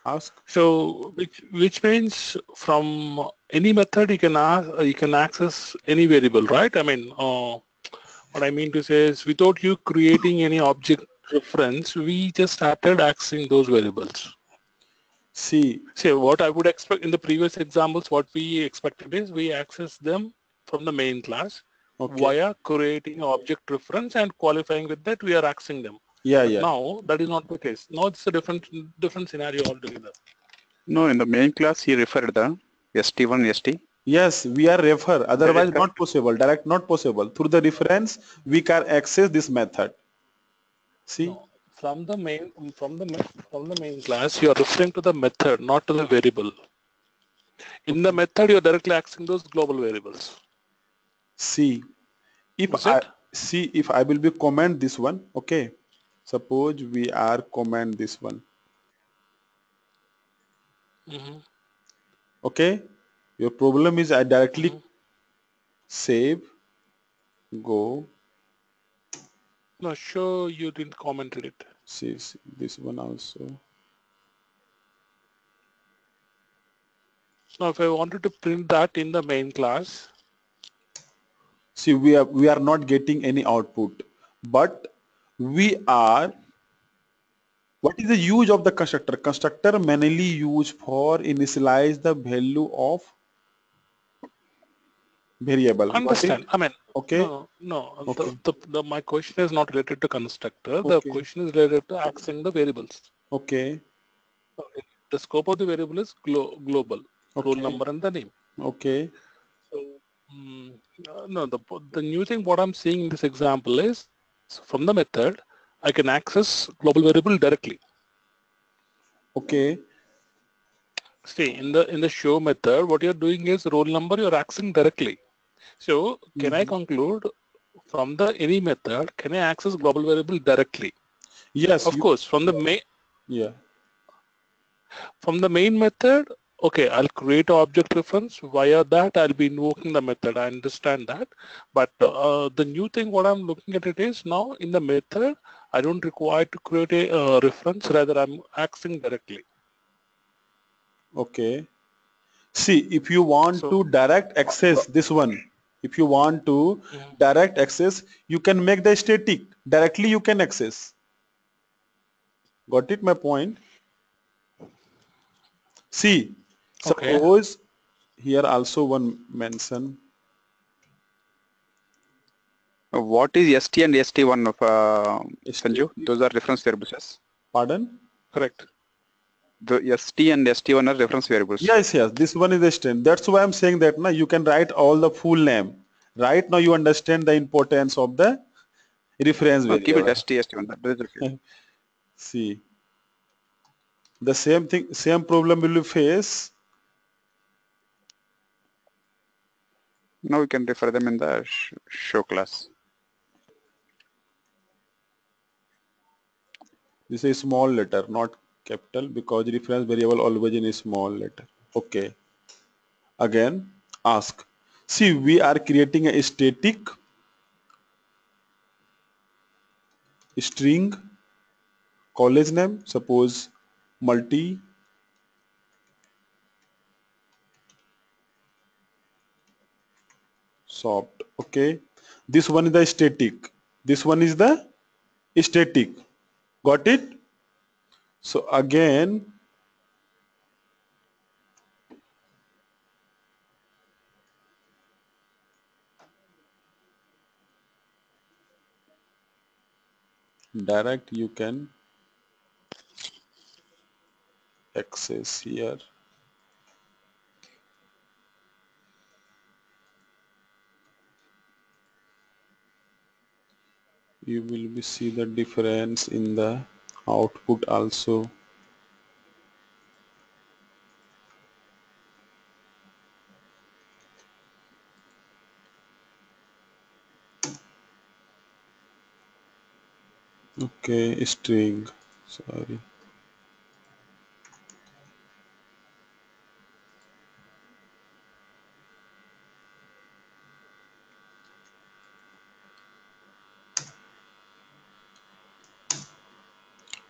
Ask. So which means from any method you can access any variable, right? I mean, what I mean to say is without you creating any object reference, we just started accessing those variables. See, what I would expect in the previous examples, what we expected is we access them from the main class okay. via creating object reference and qualifying with that we are accessing them. Yeah, But yeah. now that is not the case. Now it's a different scenario altogether. No, in the main class he referred the ST1, ST. Yes, we are refer. Otherwise, Direct not possible. Direct, not possible. Through the reference, we can access this method. See? No, from the main class, you are referring to the method, not to the variable. In the method, you are directly accessing those global variables. See, if Is I it? see if I will be comment this one, okay. Suppose we are comment this one, Mm-hmm. okay. Your problem is I directly save, go. No, sure you didn't comment it. See this one also. Now, if I wanted to print that in the main class, See, we are not getting any output, but we are. What is the use of the constructor? Constructor mainly used for initialize the value of variable. Got it? understand. I mean, Okay. no. Okay. My question is not related to constructor. The Okay. question is related to accessing the variables. Okay. Okay. The scope of the variable is global, roll Okay. number and the name. Okay. So, no, the new thing what I'm seeing in this example is from the method, I can access global variable directly. Okay. See, in the show method, what you're doing is roll number you're accessing directly. So, can I conclude from the any method, can I access global variable directly? Yes. Of course, from the main method, okay, I'll create an object reference. Via that, I'll be invoking the method. I understand that. But the new thing, what I'm looking at it is now in the method, I don't require to create a reference. Rather, I'm accessing directly. Okay. See, if you want to direct access this one, if you want to direct access, you can make the static. Directly you can access. Got it, my point? See, Okay. suppose here also one mention. What is ST and ST1 of Sanju? ST. Those are reference variables. Pardon? Correct. The ST and ST1 are reference variables. Yes, yes. This one is a string. That's why I'm saying that now you can write all the full name. Right now you understand the importance of the reference No, keep it variable. ST, ST1. That is okay. See, the same thing, same problem will you face. Now we can refer them in the show class. This is small letter, not capital, because reference variable always in a small letter. Okay. Again, ask. See, we are creating a static string college name, suppose multi soft. Okay. This one is the static. This one is the static. Got it? So again, direct you can access here. You will be see the difference in the output also. Okay, string, sorry.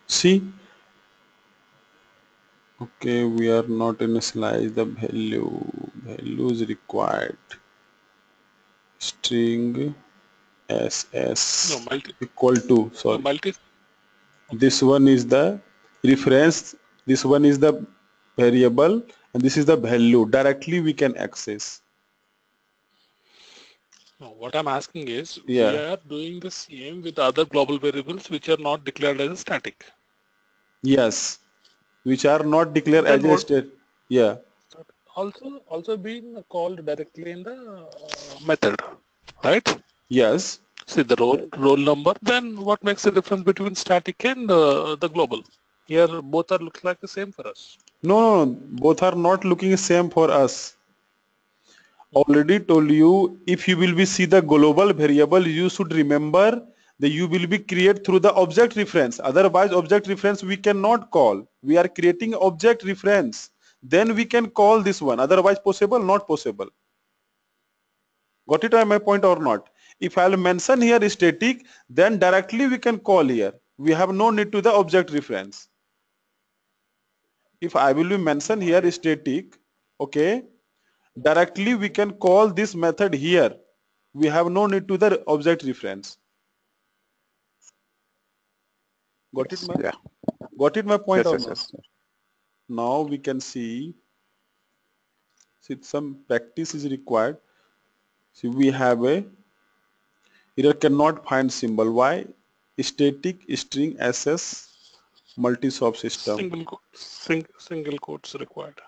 See, okay, we are not initialize the value is required. String ss equal to, sorry. This one is the reference, this one is the variable, and this is the value. Directly we can access. No, what I'm asking is, we Yeah. are doing the same with other global variables which are not declared as a static. Yes. Which are not declared as Then a what state. Yeah. also being called directly in the method, right? Yes. See the roll number. Then what makes the difference between static and the global? Here both are look like the same for us. No, no, no. Both are not looking same for us. Already told you, if you will be see the global variable, you should remember that you will be create through the object reference. Otherwise object reference we cannot call. We are creating object reference. Then we can call this one. Otherwise possible, not possible. Got it my point or not? If I'll mention here static, then directly we can call here. We have no need to the object reference. If I will be mention here static, okay, directly we can call this method here. We have no need to the object reference. Got it, Yes. my? Yeah. Got it, my point Yes. or Yes. not? Yes. Now we can see some practice is required. See, we have a error cannot find symbol. Why? Static string SS multi-sop system. Single quotes required.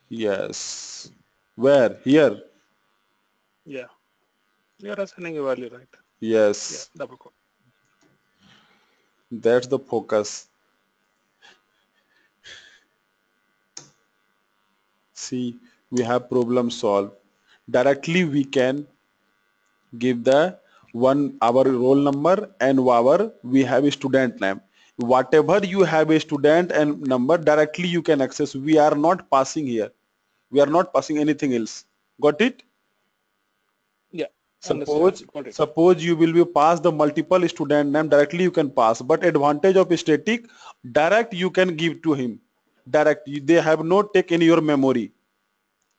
Yes. Where? Here. Yeah. You are assigning a value, right? Yeah, Yes. double quote. That's the focus. See, we have problem solved. Directly we can give the one our roll number and our we have a student name. Whatever you have a student and number, directly you can access. We are not passing here. We are not passing anything else. Got it? Yeah, understand. Suppose Got it. suppose you will be pass the multiple student name, directly you can pass, but advantage of static, direct you can give to him. Direct, they have not taken your memory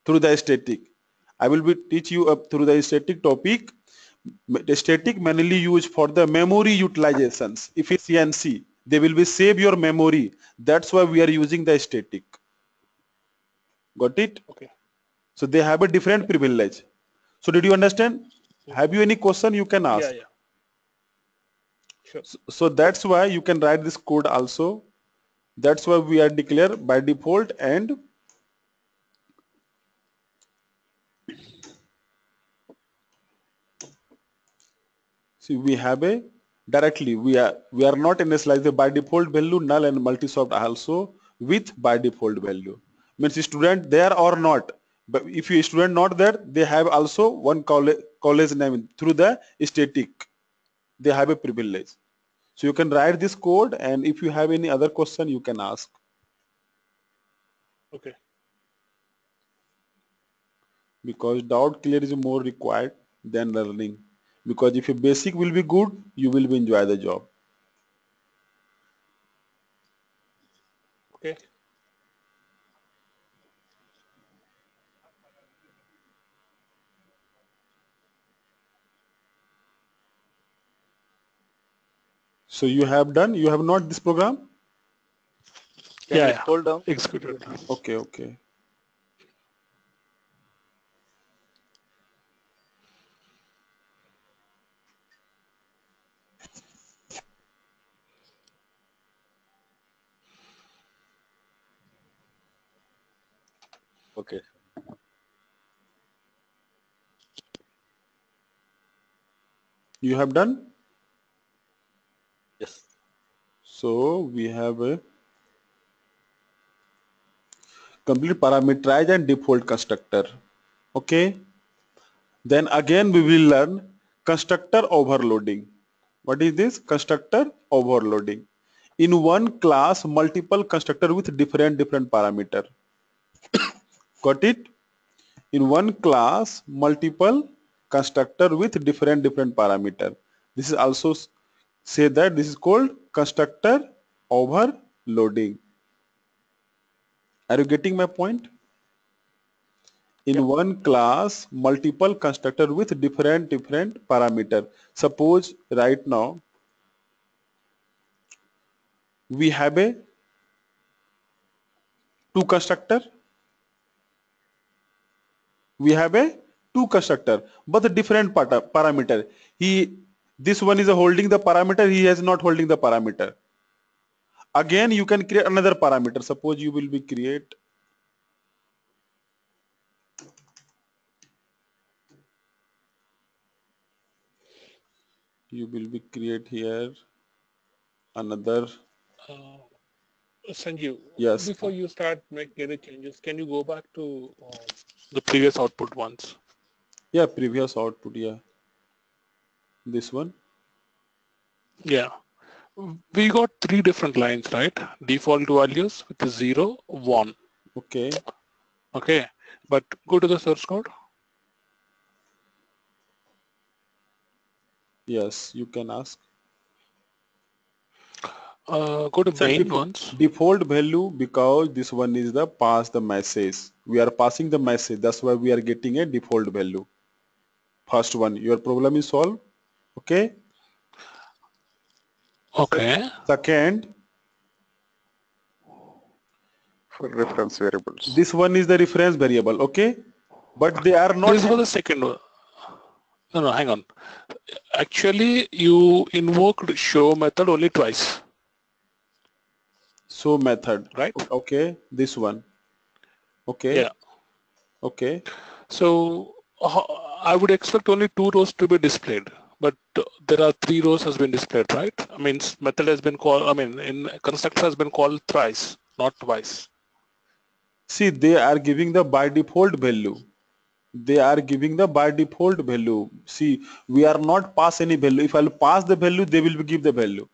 through the static. I will be teach you up through the static topic. The static mainly used for the memory utilizations, efficiency. They will be save your memory. That's why we are using the static. Got it? Okay. So they have a different privilege. So did you understand? Have you any question you can Yeah, ask? yeah. Sure. So that's why you can write this code also. That's why we are declare by default, and see we have a directly we are not initialize the by default value null and multi-swapped also with by default value. Means student there or not. But if you student not there, they have also one college name through the static. They have a privilege. So you can write this code, and if you have any other question you can ask. Okay. Because doubt clear is more required than learning. Because if your basic will be good, you will be enjoy the job. Okay. So you have done, you have not this program? Can Yeah, you yeah. scroll down? Executed. Okay, okay. Okay. You have done? Yes. So we have a complete parameterize and default constructor. Okay. Then again we will learn constructor overloading. What is this? Constructor overloading. In one class, multiple constructor with different parameter. Got it? In one class, multiple constructor with different parameter. This is also say that this is called constructor overloading. Are you getting my point? In Yep. one class, multiple constructor with different parameter. Suppose right now we have a two constructor. We have a two constructor, but the different parameter. This one is holding the parameter, he is not holding the parameter. Again, you can create another parameter. Suppose you will be create here another. Sanjeev, Yes. before you start making any changes, can you go back to the previous output ones? Yeah, previous output. Yeah, this one. Yeah. We got three different lines, right? Default values, which is 0, 1. Okay. Okay. But go to the source code. Yes, you can ask. Go to So main ones. default value, because this one is the pass the message. We are passing the message. That's why we are getting a default value. First one, your problem is solved. Okay. Okay. Second, For reference variables. this one is the reference variable. Okay. But they are not. This was the second one. No, hang on. Actually, you invoked show method only twice. So method. Right? Okay. This one. Okay. Yeah. Okay. So I would expect only 2 rows to be displayed, but there are 3 rows has been displayed, right? I mean, method has been called, in constructor has been called thrice, not twice. See, they are giving the by default value. They are giving the by default value. See, we are not pass any value. If I'll pass the value, they will give the value.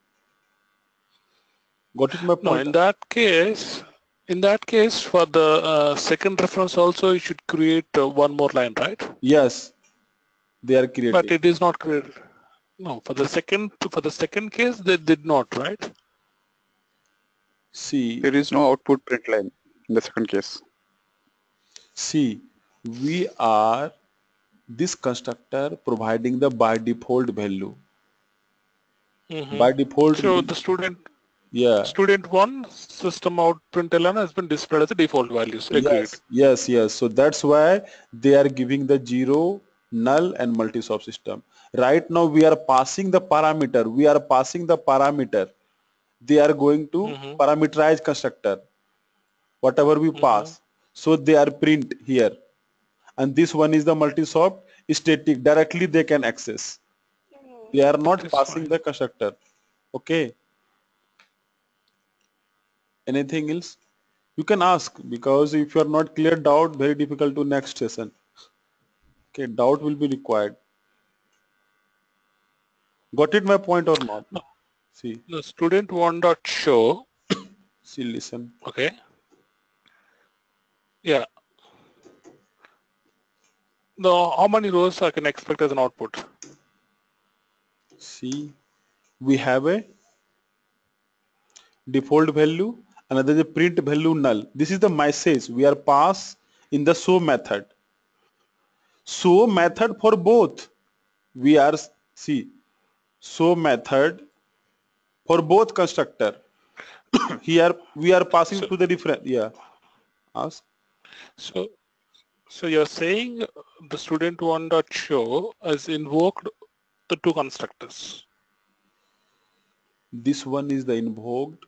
Got it my point? No, in that case, for the second reference also, you should create one more line, right? Yes, they are creating. But it is not created. No, for the second case, they did not, right? See, There is no output print line in the second case. see, we are this constructor providing the by default value. By default. So the student Yeah. Student 1 system out println has been displayed as the default values. Agreed. Yes. So that's why they are giving the 0, null and multi-sop system. Right now we are passing the parameter. They are going to parameterize constructor. Whatever we pass. So they are print here. And this one is the multi-sop static. Directly they can access. They are not passing the constructor. Okay. Anything else? You can ask, because if you are not clear doubt, very difficult to next session. Okay, doubt will be required. Got it my point or not? No. See. The student one dot show. See, listen. Okay. Yeah. Now, how many rows I can expect as an output? See, we have a default value, another is a print value null. This is the message we are pass in the show method. Show method for both. We are show method for both constructor. Here we are passing to the different. Yeah. Ask. So you're saying the student one dot show has invoked the two constructors. This one is the invoked.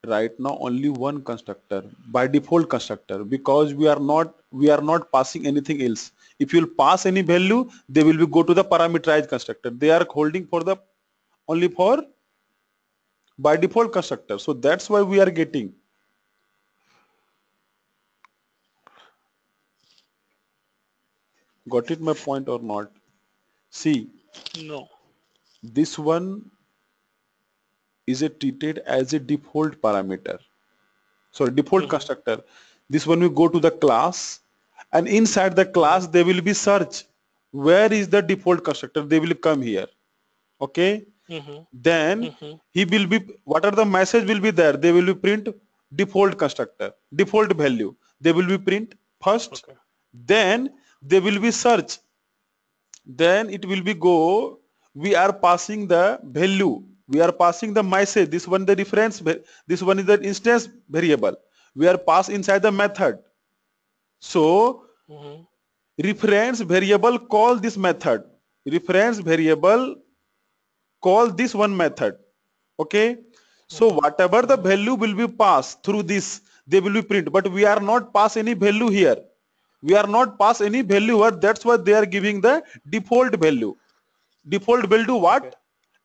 Right now only one constructor, by default constructor, because we are not passing anything else. If you'll pass any value, they will be go to the parameterized constructor. They are holding for the only for by default constructor. So that's why we are getting. Got it my point or not? See. No. This one is treated as a default parameter. So default constructor. This one we go to the class, and inside the class they will be search. Where is the default constructor? They will come here. Okay. Then he will be, what are the message will be there? They will be print default constructor, default value. They will be print first. Okay. Then they will be search. Then it will be go. We are passing the value. We are passing the message. This one the reference. This one is the instance variable. we are passed inside the method. So reference variable call this method. Reference variable call this one method. Okay. So whatever the value will be passed through this, they will be print. But we are not pass any value here. We are not pass any value here. That's why they are giving the default value. Default value what? Okay.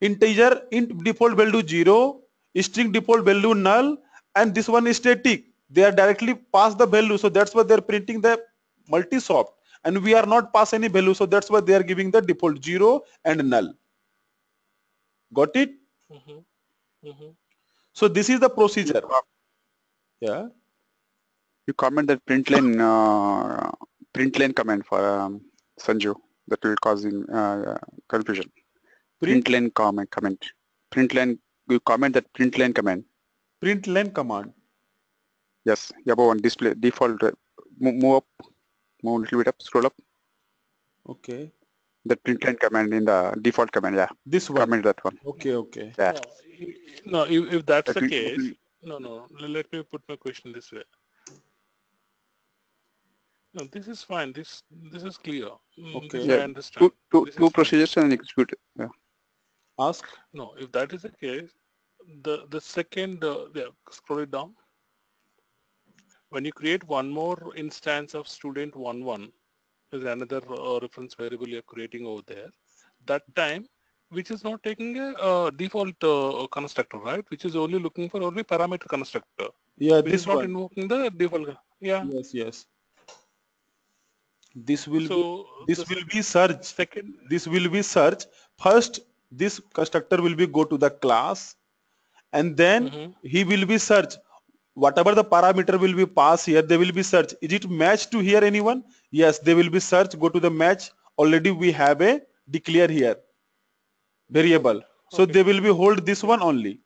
Integer int default value 0, string default value null, and this one is static. They are directly pass the value, so that's why they are printing the multi-soft, and we are not pass any value, so that's why they are giving the default 0 and null. Got it? So this is the procedure. Yeah. You comment that println command for Sanju, that will causing confusion. Println comment. Println, you comment that println command. Println command. Yes, above one display default. Move up, move a little bit up, scroll up. Okay. The println command in the default command, yeah. This one. Comment that one. Okay, okay. Yeah. No, if that's the case, no. Let me put my question this way. No, this is fine. This is clear. Okay. This I understand. Two procedures and execute. Yeah. Ask. No, if that is the case, the second, scroll it down. When you create one more instance of student 11, there's another reference variable you're creating over there. That time, which is not taking a default constructor, right? Which is only looking for only parameter constructor. Yeah, which this is not one. invoking the default. Yeah. Yes. This will So be search. Second. This will be search. First, this constructor will be go to the class, and then he will be search. Whatever the parameter will be passed here, they will be search. Is it match to here anyone? Yes, they will be search. Go to the match. Already we have a declare here variable. So they will be hold this one only.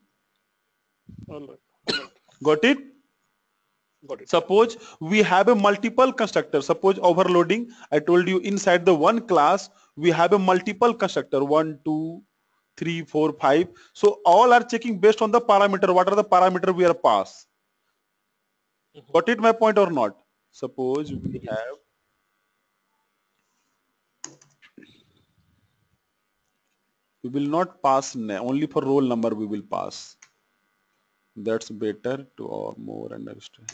All right. Got it? Got it. Suppose we have a multiple constructor. Suppose overloading. I told you inside the one class we have a multiple constructor. 1, 2, 3, 4, 5. So all are checking based on the parameter. What are the parameter we are pass? Got it my point or not? Suppose we have we will not pass only for roll number we will pass. That's better to or more understand.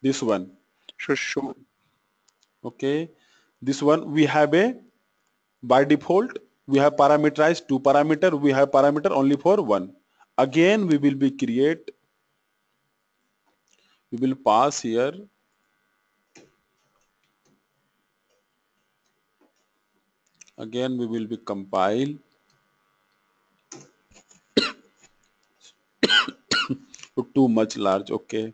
This one. Sure. Okay. This one we have a by default we have parameterized 2 parameter. We have parameter only for 1. Again we will be create. We will pass here. Again we will be compile. Too much large. Okay.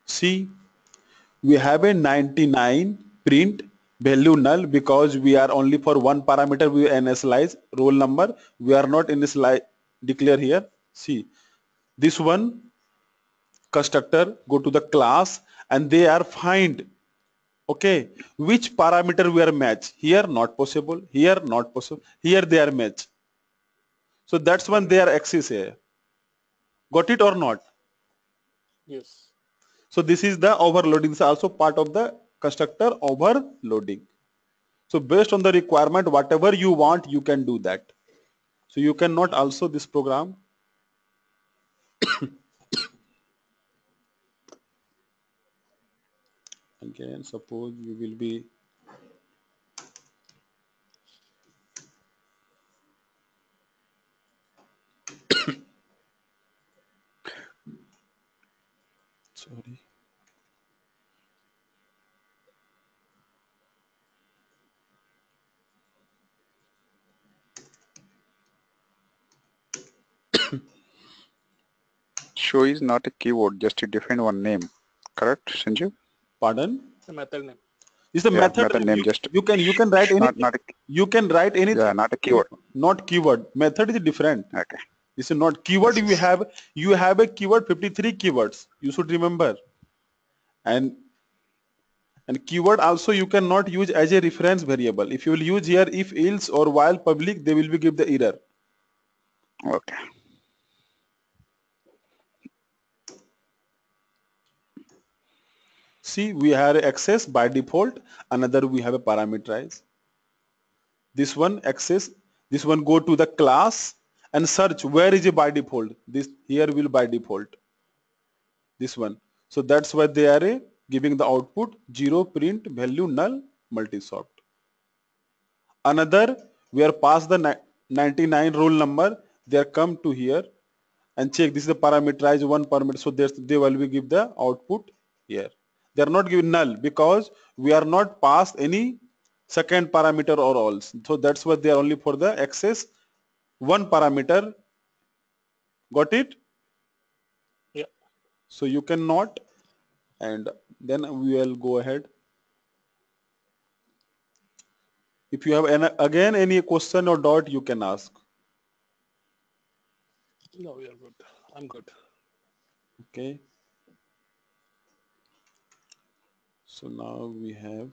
See, we have a 99 print value null because we are only for one parameter we initialize roll number. We are not initialize declare here. See, this one constructor go to the class and they are find okay which parameter we are match. Here not possible, here not possible, here they are match. So that's when they are axis here. Got it or not? Yes. So this is the overloading. This is also part of the constructor overloading. So based on the requirement, whatever you want, you can do that. So you cannot also this program. Again, suppose you will be sorry. Show is not a keyword, just to define one name. Correct, Sanju? Pardon? The method name. It's the method name. Just you can write anything. not a, You can write anything. yeah, not a keyword. Not keyword. Method is different. Okay. This is not keyword. You have a keyword, 53 keywords. You should remember. And keyword also you cannot use as a reference variable. If you will use here if, else or while public, they will be give the error. Okay. See, we have access by default. Another we have a parameterize. This one access. This one go to the class and search where is it by default. This here will by default. This one. So that's why they are giving the output 0 print value null multi-sort. Another we are past the 99 roll number. They are come to here and check this is the parameterized one parameter. So they will be give the output here. They are not given null because we are not past any second parameter or all. So that's why they are only for the access one parameter. Got it? Yeah. So you cannot, and then we will go ahead. If you have again any question or doubt, you can ask. No, we are good. I'm good. Okay. So now we have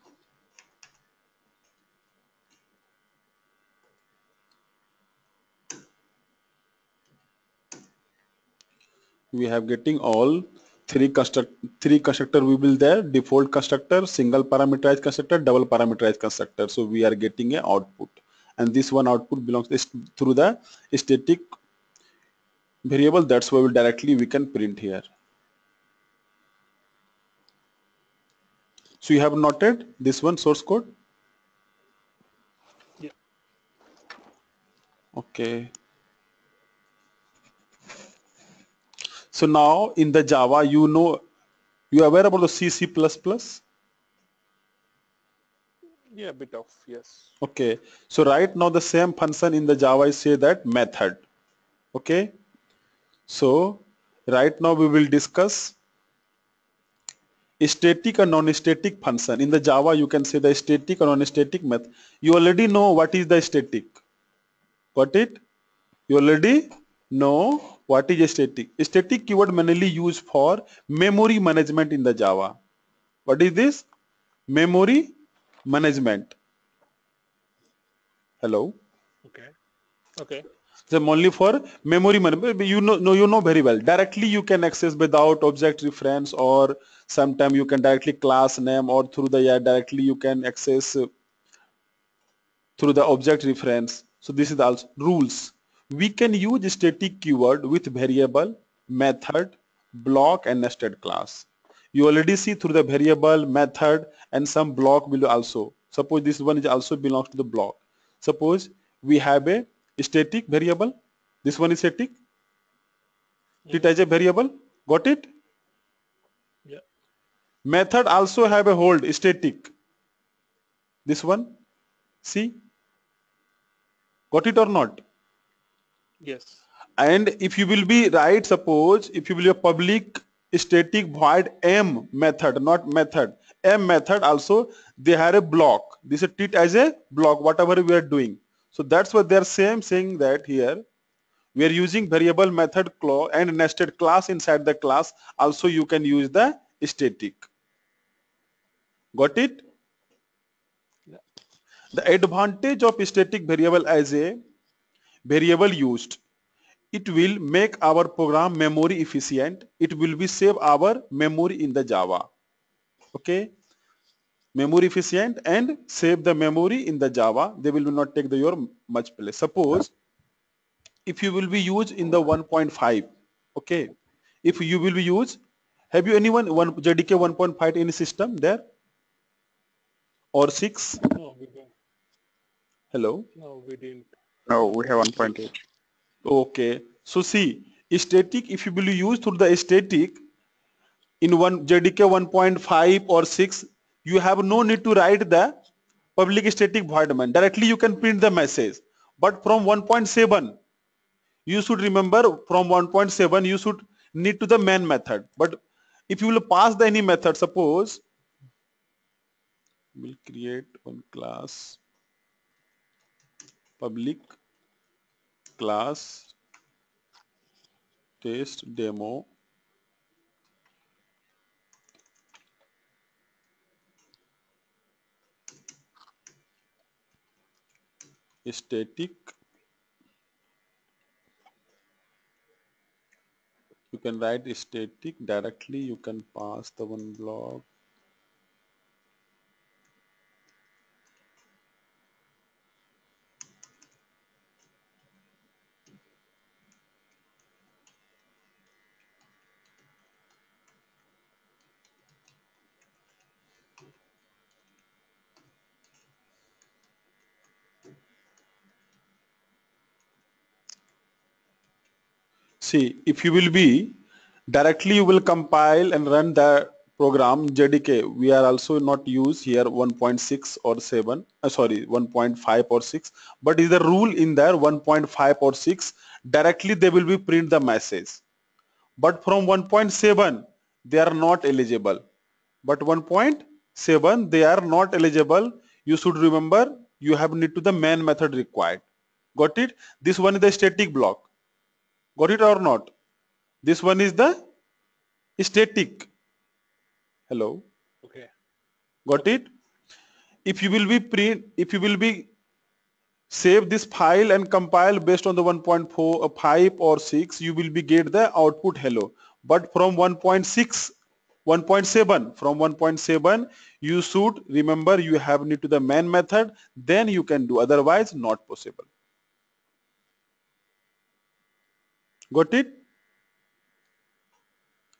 getting all three constructor we will there: default constructor, single parameterized constructor, double parameterized constructor. So we are getting a output, and this one output belongs through the static variable. That's why we can print here. So you have noted this one source code? Yeah. Okay. So now in the Java, you are aware about the C, C++? Yeah, a bit of, yes. Okay. So right now the same function in the Java is say that method. Okay. So right now we will discuss static and non-static function. In the Java, you can say the static or non-static method. You already know what is the static. Got it? You already know what is a static. Static keyword mainly used for memory management in the Java. What is this? Memory management. Hello? Okay. Okay. So only for memory management. You know very well. Directly you can access without object reference, or sometime you can directly class name, or through the directly you can access through the object reference. So this is also rules. We can use static keyword with variable, method, block and nested class. You already see through the variable, method and some block will also. Suppose this one is also belongs to the block. Suppose we have a static variable. This one is static. It as a variable. Got it? Yeah. Method also have a hold static. This one. See? Got it or not? Yes. And if you will be right, suppose if you will be a public static void m method, not method, m method also, they have a block. This is treat as a block, whatever we are doing. So that's what they are saying that here we are using variable, method, clause and nested class inside the class. Also you can use the static. Got it? Yeah. The advantage of static variable as a variable used, it will make our program memory efficient. It will be save our memory in the Java. Okay, memory efficient and save the memory in the Java. They will not take your much place. Suppose if you will be used in the 1.5, okay, if you will be used, have you anyone JDK 1.5 in system there or 6? No, we don't. Hello. No, we didn't. No, we have 1.8. Okay, so see, static, if you will use through the static in JDK 1.5 or 6, you have no need to write the public static void main. Directly you can print the message. But from 1.7, you should remember from 1.7 you should need to the main method. But if you will pass the any method, suppose We'll create one class, public class test demo static. You can write static directly. You can pass the one block. See, if you will be directly, you will compile and run the program JDK. We are also not use here 1.6 or 7, sorry, 1.5 or 6, but is the rule in there 1.5 or 6, directly they will be print the message. But from 1.7, they are not eligible. But 1.7, they are not eligible. You should remember, you have need to the main method required. Got it? This one is the static block. Got it or not? This one is the static. Hello. Okay. Got it? If you will be save this file and compile based on the 1.4, 5 or 6, you will be get the output hello. But from 1.6, 1.7, from 1.7, you should remember you have need to the main method, then you can do, otherwise not possible. Got it?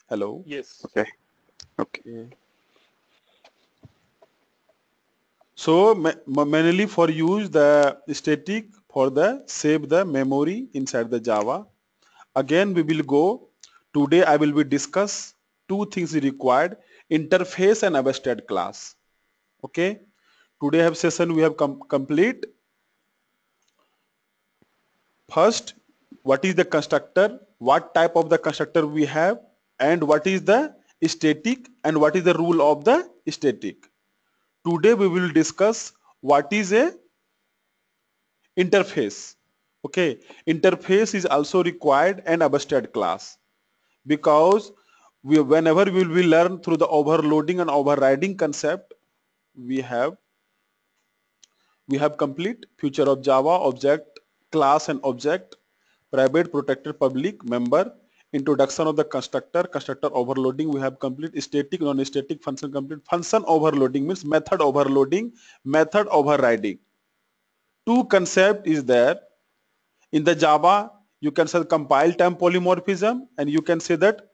Hello. Yes. Okay. Okay. So manually for use the static for the save the memory inside the Java. Again we will go, today I will be discuss two things required, interface and abstract class. Okay, today have session we have complete. First, what is the constructor, what type of the constructor we have, and what is the static and what is the rule of the static. Today we will discuss what is a interface. Okay, interface is also required an abstract class, because whenever we will learn through the overloading and overriding concept, we have complete future of Java, object, class and object, private, protected, public, member, introduction of the constructor, constructor overloading, we have complete static, non-static, function complete. Function overloading means method overloading, method overriding. Two concept is there. In the Java, you can say compile time polymorphism and you can say that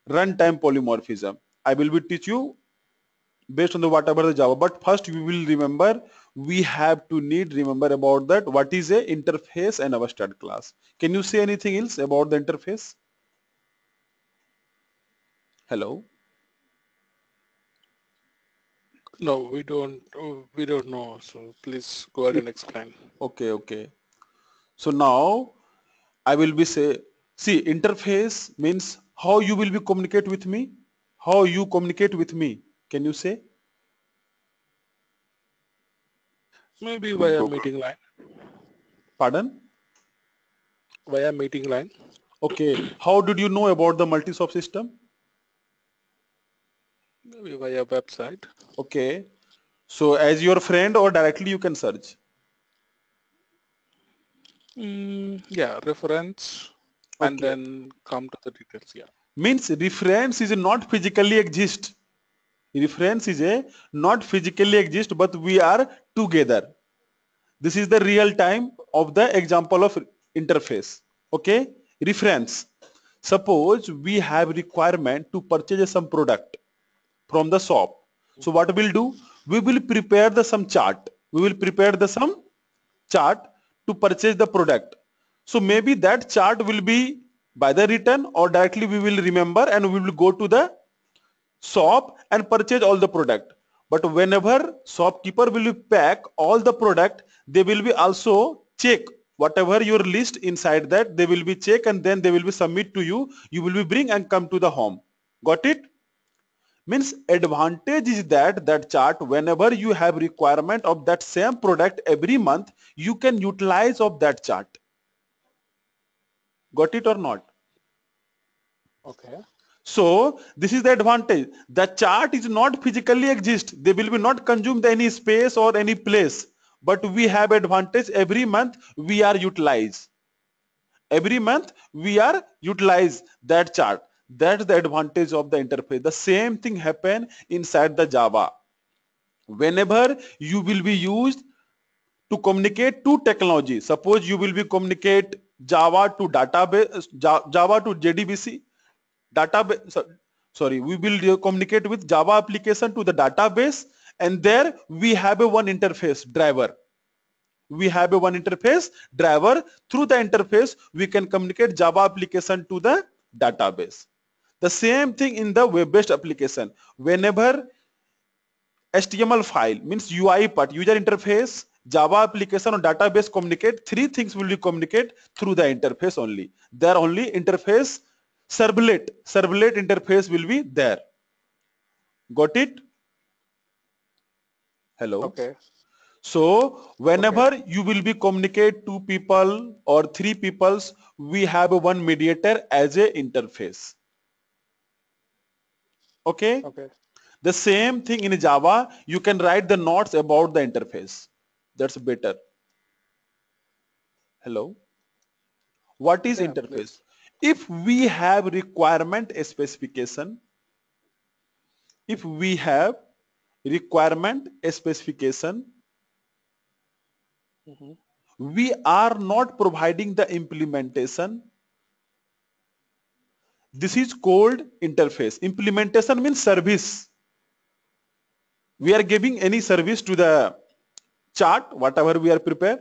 runtime polymorphism. I will be teach you based on the whatever the Java, but first we will remember, we have to remember about that what is a interface and abstract class. Can you say anything else about the interface? Hello. No, we don't know. So please go ahead and explain. Okay. So now I will be say, see, interface means how you will be communicate with me, how you communicate with me. Can you say? Maybe via Go. meeting line. Pardon? Via meeting line. Okay. How did you know about the multi-shop system? Maybe via website. Okay. So as your friend or directly you can search. Yeah, reference and Okay. then come to the details. Yeah. Means reference is not physically exist. Reference is a not physically exist, but we are together. This is the real time of the example of interface. Okay. Reference. Suppose we have requirement to purchase some product from the shop. So what we'll do? We will prepare the some chart. We will prepare the some chart to purchase the product. So maybe that chart will be by the written or directly we will remember and we will go to the shop and purchase all the product. But whenever shopkeeper will pack all the product, they will be also check whatever your list inside that, they will be check and then they will be submit to you. You will be bring and come to the home. Got it? Means advantage is that chart, whenever you have requirement of that same product every month, you can utilize of that chart. Got it or not? Okay. So this is the advantage. The chart is not physically exist. They will be not consumed any space or any place. But we have advantage every month we are utilize. Every month we are utilize that chart. That's the advantage of the interface. The same thing happen inside the Java. Whenever you will be used to communicate two technology, suppose you will be communicate Java to database, Java to JDBC, database, sorry, we will communicate with Java application to the database, and there we have a one interface driver. We have a one interface driver. Through the interface, we can communicate Java application to the database. The same thing in the web-based application. Whenever HTML file means UI part, user interface, Java application or database communicate, three things will be communicate through the interface only. There only interface servlet interface will be there. Got it? Hello. Okay. So whenever you will be communicate two people or three peoples, we have a one mediator as a interface. Okay. Okay. The same thing in Java, you can write the notes about the interface. That's better. Hello. What is Yeah, interface? please. If we have requirement specification, if we have requirement specification, we are not providing the implementation. This is called interface. Implementation means service. We are giving any service to the chart, whatever we are prepared,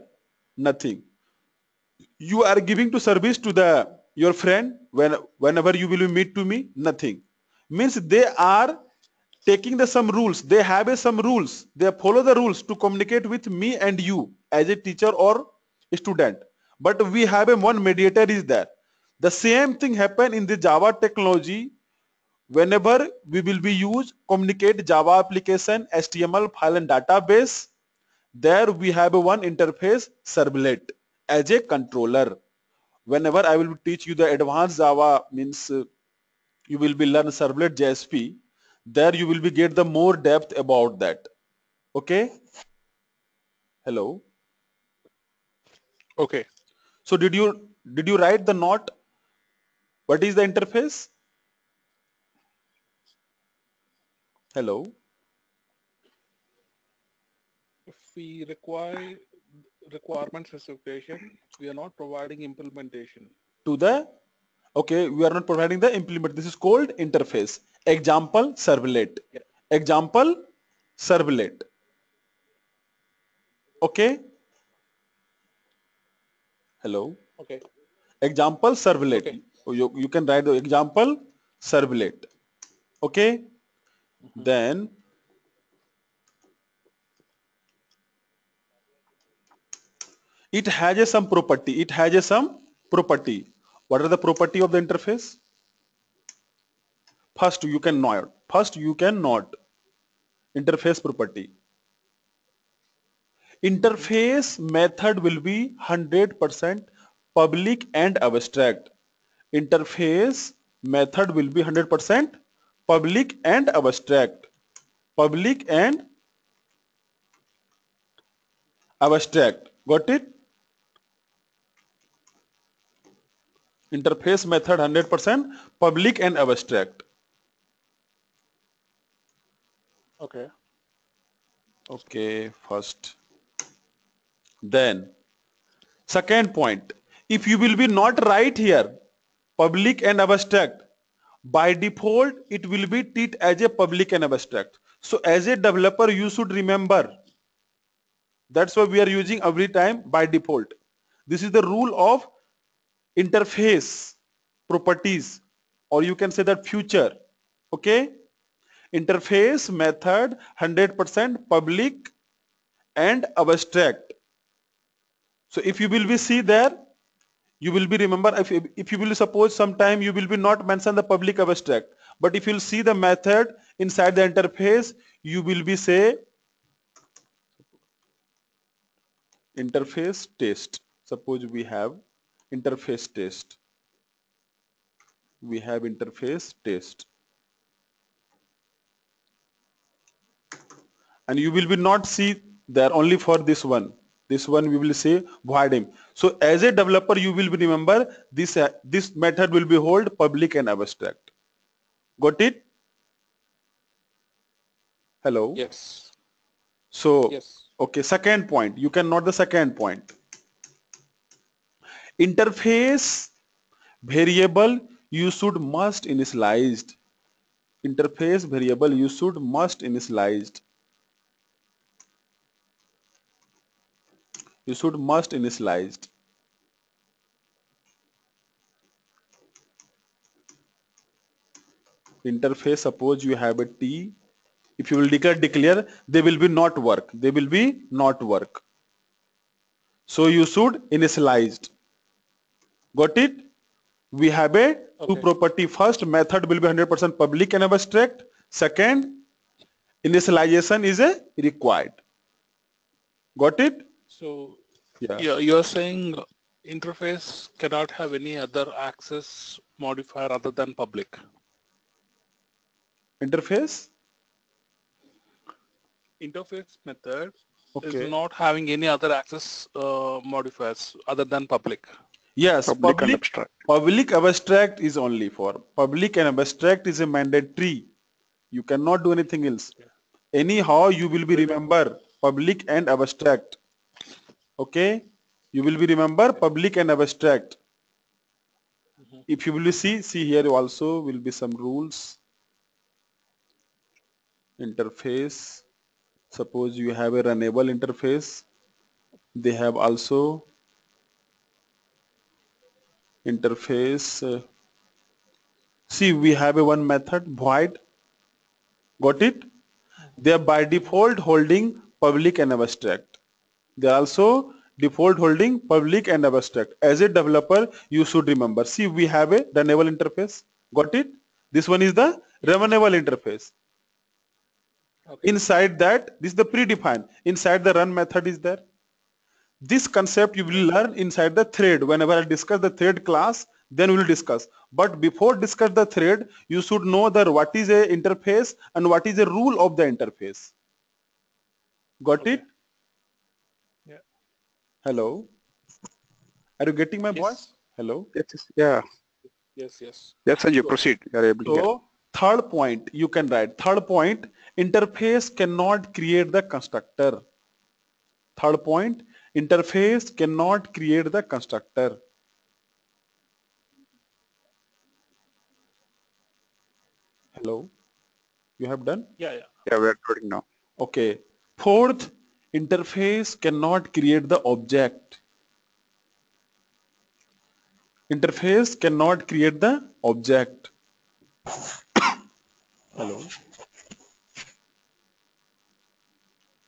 nothing. You are giving to service to the your friend whenever you will meet to me, nothing. Means they are taking the some rules. They have some rules. They follow the rules to communicate with me and you as a teacher or a student. But we have a one mediator is there. The same thing happen in the Java technology. Whenever we will be use communicate Java application, HTML file and database, there we have a one interface servlet as a controller. Whenever I will teach you the advanced Java means you will be learn servlet JSP, there you will be get the more depth about that. Okay. Hello. Okay. So did you write the note? What is the interface? Hello. If we require requirement specification, we are not providing implementation. To the okay, we are not providing the implement. This is called interface. Example servlet. Yeah. Example servlet. Okay. Hello. Okay. Example servlet. Okay. You can write the example servlet. Okay. Then it has a some property. It has a some property. What are the property of the interface? First you can note. Interface property. Interface method will be 100% public and abstract. Interface method will be 100% public and abstract. Public and abstract. Got it? Interface method 100% public and abstract. Okay. Okay, first. Then, second point, if you will be not right here, public and abstract, by default, it will be treated as a public and abstract. So as a developer, you should remember. That's why we are using every time by default. This is the rule of interface properties, or you can say that future. Okay. Interface method 100% public and abstract. So if you will be see there, you will be remember if you will suppose sometime you will be not mention the public abstract, but if you'll see the method Inside the interface, you will be say interface test. Suppose we have interface test. We have interface test. And you will be not see there only for this one. This one we will say void him. So as a developer, you will be remember this method will be hold public and abstract. Got it? Hello. Yes. So Yes. okay, second point. You can note the second point. Interface variable you should must initialized. Interface variable you should must initialized. You should must initialized. Interface, suppose you have a T. If you will declare, they will be not work. They will be not work. So you should initialized. Got it? We have a two property. First, method will be 100% public and abstract. Second, initialization is a required. Got it? So Yeah. you're saying interface cannot have any other access modifier other than public. Interface? Interface method Okay. is not having any other access modifiers other than public. Yes, Public and abstract. public abstract is only for public and abstract is a mandatory. You cannot do anything else. Anyhow, you will be remember public and abstract. Okay, you will be remember public and abstract. If you will see here also will be some rules. Interface. Suppose you have a runnable interface. They have also interface. See, we have a one method void. Got it? They are by default holding public and abstract. They are also default holding public and abstract. As a developer, you should remember. See, we have a runnable interface. Got it? This one is the runnable interface. Okay. Inside that, this is the predefined. Inside the run method is there. This concept you will learn inside the thread. Whenever I discuss the thread class, then we will discuss. But before discuss the thread, you should know that what is a interface and what is the rule of the interface. Got it? Yeah. Hello. Are you getting my voice? Hello. Yes. Yeah. Yes. Yes. Yes, Sanjay, proceed. You are able to get. So third point you can write. Third point, interface cannot create the constructor. Third point, interface cannot create the constructor. Hello, you have done? Yeah. Yeah, we are doing now. Okay. Fourth, interface cannot create the object. Interface cannot create the object. Hello.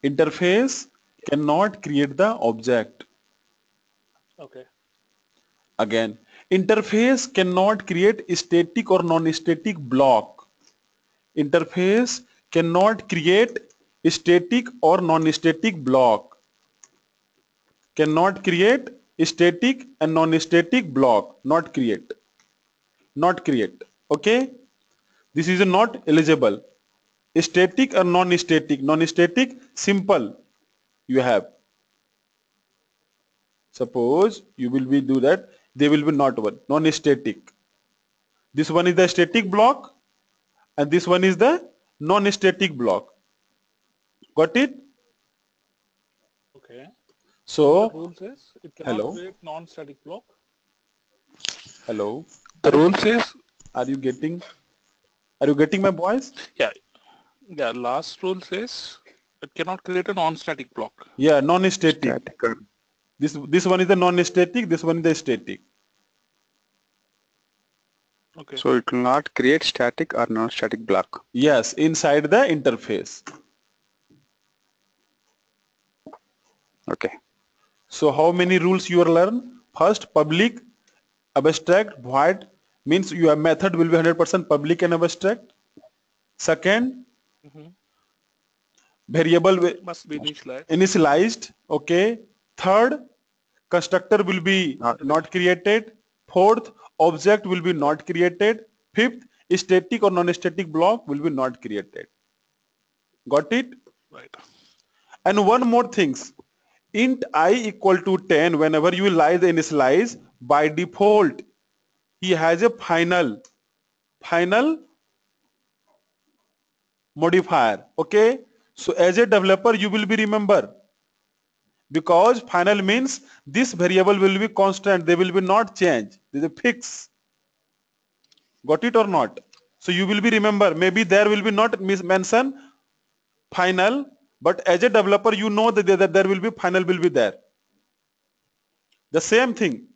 Interface cannot create the object. Okay. Again, interface cannot create static or non-static block. Interface cannot create static or non-static block. Cannot create static and non-static block. Not create. Not create. Okay? This is not eligible. Static or non-static. Non-static, simple. You have. Suppose you will be do that. They will be not one. Non-static. This one is the static block and this one is the non-static block. Got it? Okay. So, the rule says it cannot create non-static block. Hello. The rule says. Are you getting my voice? Yeah. Yeah. Last rule says it cannot create a non-static block. Yeah, non-static. Static. This one is the non-static. This one is the static. Okay. So it will not create static or non-static block. Yes, inside the interface. Okay. So how many rules you are learn? First, public, abstract, void means your method will be 100% public and abstract. Second, Mhm. variable Must be initialized. initialized. Okay. Third, constructor will be Not not created. Fourth, object will be not created. Fifth, static or non-static block will be not created. Got it? Right. And one more things, int I equal to 10, whenever you initialize, by default, he has a final modifier. Okay. So as a developer, you will be remember, because final means this variable will be constant. They will be not change. This is a fix. Got it or not? So you will be remember, maybe there will be not mention final, but as a developer, you know that there will be final will be there. The same thing.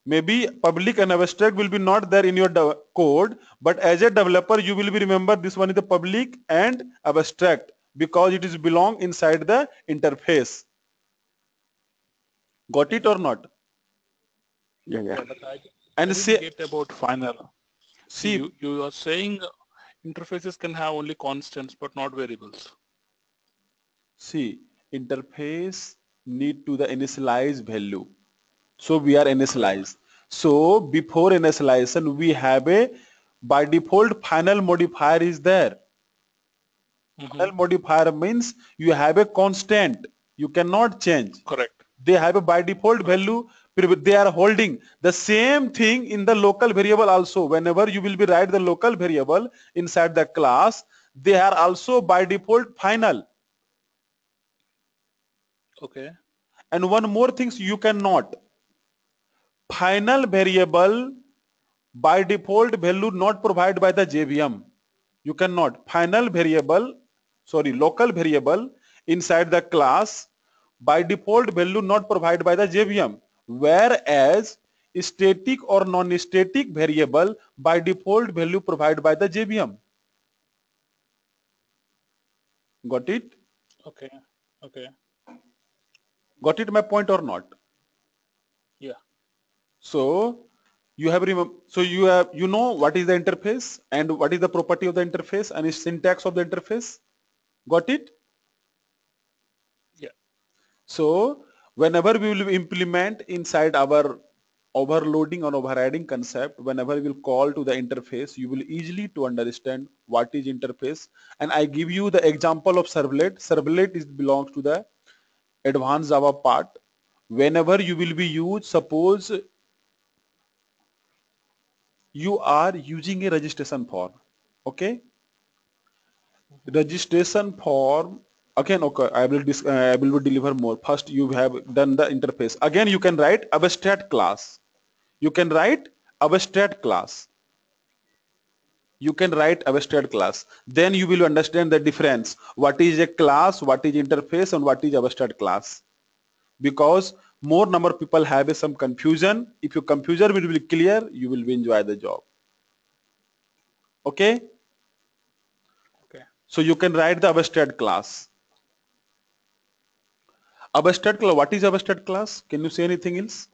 Maybe public and abstract will be not there in your code, but as a developer, you will be remember this one is the public and abstract because it is belong inside the interface. Got it or not? yeah, yeah. Yeah, but I And didn't say, get about final. See, see, you are saying interfaces can have only constants but not variables. see, interface need to the initialize value. So we are Correct. initialized. So before initialization, we have a by default final modifier is there. Hmm. Final modifier means you have a constant. You cannot change. Correct. They have a by default Correct. value. They are holding the same thing in the local variable also. Whenever you will be write the local variable inside the class, they are also by default final. Okay. And one more things you cannot. Final variable by default value not provided by the JVM. You cannot. Final variable, sorry, local variable inside the class by default value not provided by the JVM. Whereas static or non-static variable by default value provided by the JVM. Got it? Okay. Okay. Got it my point or not? Yeah. So you have you know what is the interface and what is the property of the interface and its syntax of the interface. Got it? Yeah. So whenever we will implement inside our overloading or overriding concept, whenever we will call to the interface, you will easily to understand what is interface. And I give you the example of servlet. Servlet is belongs to the advanced Java part. Whenever you will be used, suppose you are using a registration form. Okay? Hmm. Registration form again. Okay, I will deliver more. First you have done the interface. Again you can write abstract class. You can write abstract class. You can write abstract class. Then you will understand the difference. What is a class, what is interface, and what is abstract class. Because more number of people have some confusion. If your confusion will be clear, you will enjoy the job. Okay? Okay. So you can write the abstract class. Abstract class. What is abstract class? Can you say anything else?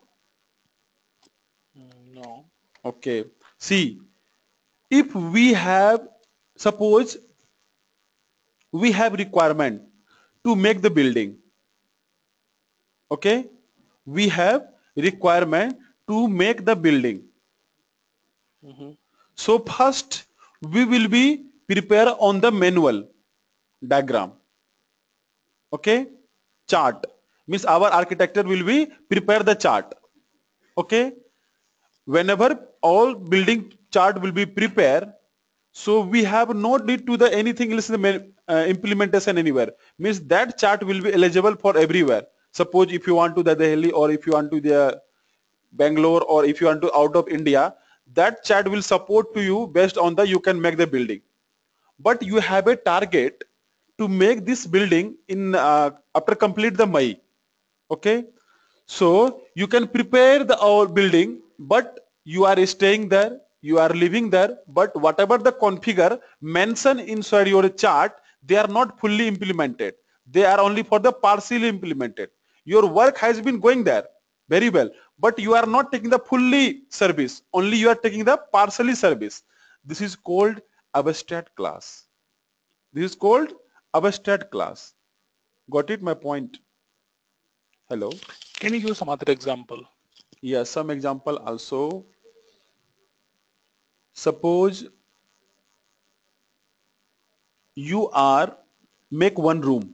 No. Okay. See, if we have, suppose we have requirement to make the building. Okay. We have requirement to make the building. Hmm. So first we will be prepare on the manual diagram. Okay. Chart means our architecture will be prepare the chart. Okay. Whenever all building chart will be prepared, so we have no need to the anything else in the implementation anywhere. Means that chart will be eligible for everywhere. Suppose if you want to the Delhi or if you want to the Bangalore or if you want to out of India, that chart will support to you based on the you can make the building. But you have a target to make this building in after complete the May. Okay. So you can prepare the our building, but you are staying there, you are living there, but whatever the configure mentioned inside your chart, they are not fully implemented. They are only for the partially implemented. Your work has been going there very well, but you are not taking the fully service. Only you are taking the partially service. This is called abstract class. This is called abstract class. Got it, my point? Hello. Can you use some other example? Yes, some example also. Suppose you are make one room,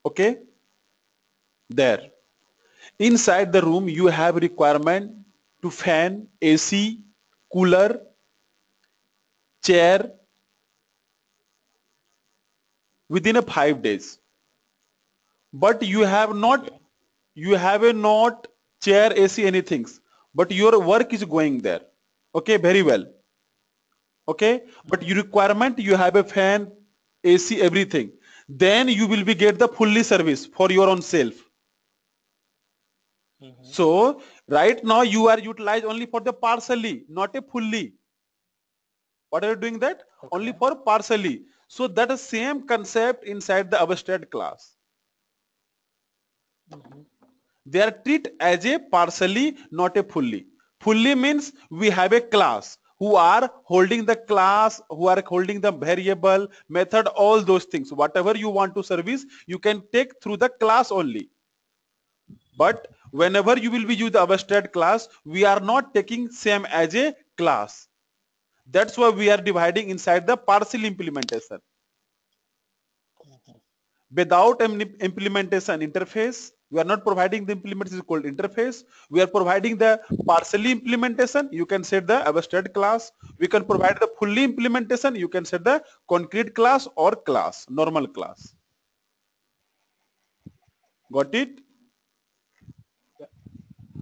okay? There. Inside the room you have requirement to fan, AC, cooler, chair within a 5 days. But you have not a not chair, AC, anything. But your work is going there. Okay, very well. Okay, but your requirement you have a fan, AC, everything. Then you will be get the fully service for your own self. So right now you are utilized only for the partially, not a fully. What are you doing that? Okay. Only for partially. So that is same concept inside the abstract class. They are treated as a partially, not a fully. Fully means we have a class who are holding the class, who are holding the variable, method, all those things. Whatever you want to service, you can take through the class only. But whenever you will be use the abstract class, we are not taking same as a class. That's why we are dividing inside the partial implementation. Without an implementation interface, we are not providing the implementation is called interface. We are providing the partially implementation. You can set the abstract class. We can provide the fully implementation. You can set the concrete class or class, normal class. Got it?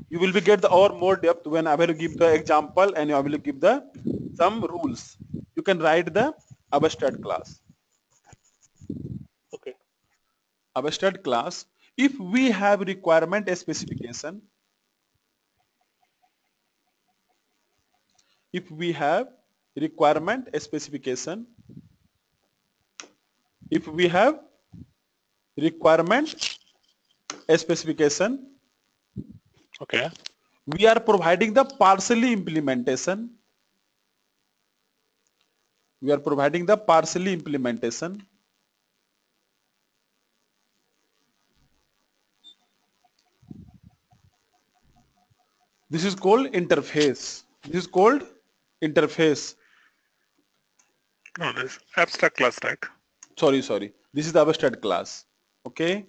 You will be get the or more depth when I will give the example and I will give the some rules. You can write the abstract class. Okay. Abstract class. If we have requirement a specification, if we have requirement a specification, if we have requirement a specification, Okay. we are providing the partially implementation. We are providing the partially implementation. This is called interface. This is called interface. No, this abstract class, right? Sorry. This is the abstract class. Okay.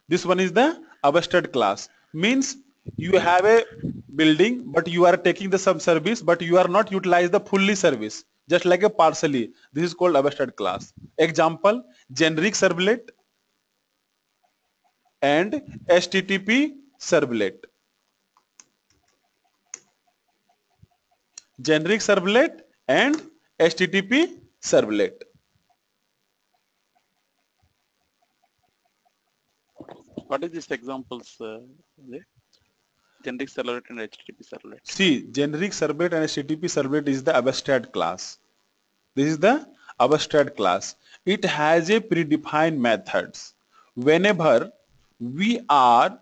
This one is the abstract class. Means you have a building, but you are taking the some service, but you are not utilize the fully service, just like a partially. This is called abstract class. Example, generic servlet and HTTP servlet. Generic servlet and HTTP servlet. What is these examples? Generic servlet and HTTP servlet. See, generic servlet and HTTP servlet is the abstract class. This is the abstract class. It has a predefined methods. Whenever we are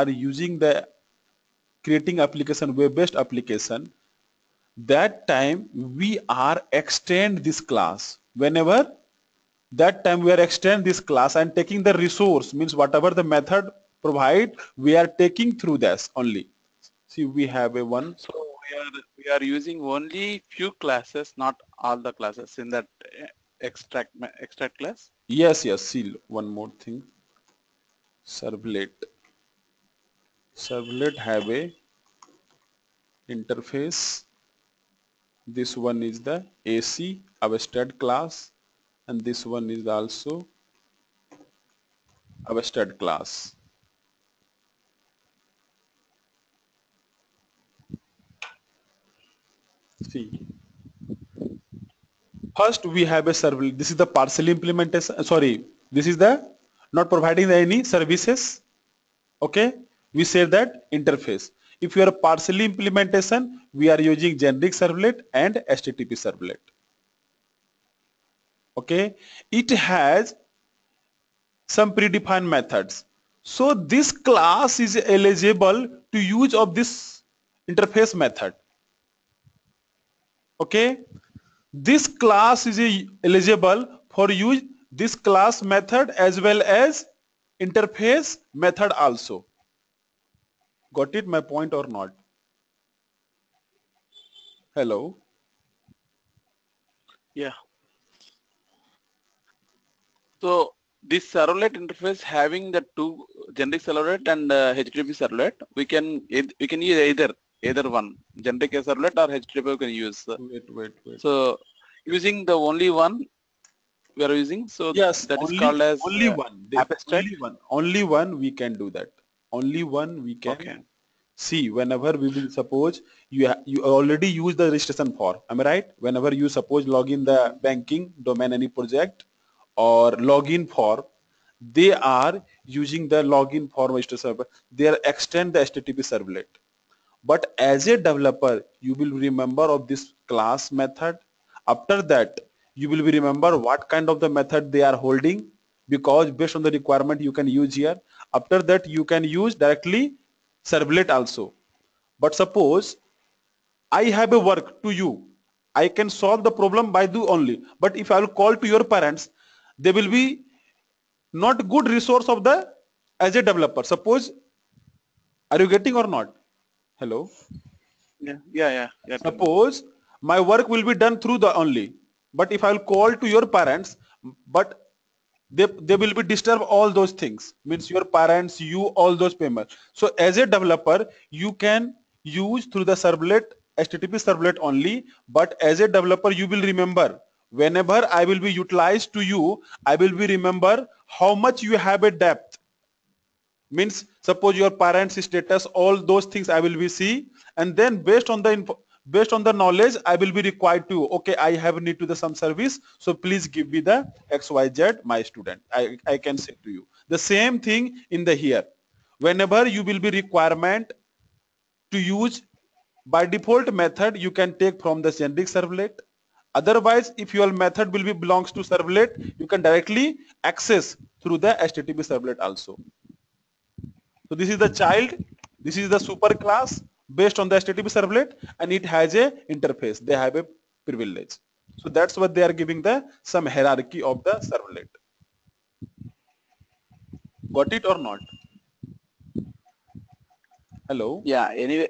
using the creating application, web-based application, that time we are extend this class. Whenever that time we are extend this class and taking the resource, means whatever the method provide, we are taking through this only. See, we have a one. So we are using only few classes, not all the classes in that extract class. Yes. See, one more thing. Servlet have a interface. This one is the AC abstract class, and this one is also abstract class. See, first we have a servlet. This is the partial implementation. Sorry, this is the not providing any services. Okay, we say that interface. If you are partially implementation, we are using generic servlet and HTTP servlet. Okay, it has some predefined methods. So this class is eligible to use of this interface method. Okay, this class is eligible for use this class method as well as interface method also. Got it my point or not? Hello? Yeah. So this servlet interface having the two generic servlet and HTTP servlet, we can use either one, generic servlet or HTTP we can use. Wait. So using the only one we are using, so Yes, that is called as only one. abstract. Only one we can do that. Only one we can. Okay. See, whenever we will suppose you already use the registration form, am I right? Whenever you suppose log in the banking domain any project or login form, they are using the login form registration server. They are extend the HTTP servlet. But as a developer, you will remember of this class method. After that, you will be remember what kind of the method they are holding, because based on the requirement you can use here. After that, you can use directly servlet also. But suppose I have a work to you, I can solve the problem by do only. But if I will call to your parents, they will be not good resource of the as a developer. Suppose, are you getting or not? Hello? Yeah. Suppose my work will be done through the only, but if I will call to your parents, but they will be disturb all those things, means your parents, you, all those payments. So as a developer, you can use through the servlet, HTTP servlet only, but as a developer, you will remember whenever I will be utilized to you, I will be remember how much you have a depth. Means suppose your parents status, all those things I will be see, and then based on the knowledge I will be required to, okay, I have need to the some service, so please give me the XYZ my student. I can say to you the same thing in the here. Whenever you will be requirement to use by default method, you can take from the generic servlet. Otherwise, if your method will be belongs to servlet, you can directly access through the HTTP servlet also. So this is the child, this is the super class based on the HTTP servlet, and it has a interface. They have a privilege. So that's what they are giving the some hierarchy of the servlet. Got it or not? Hello? Yeah. Anyway,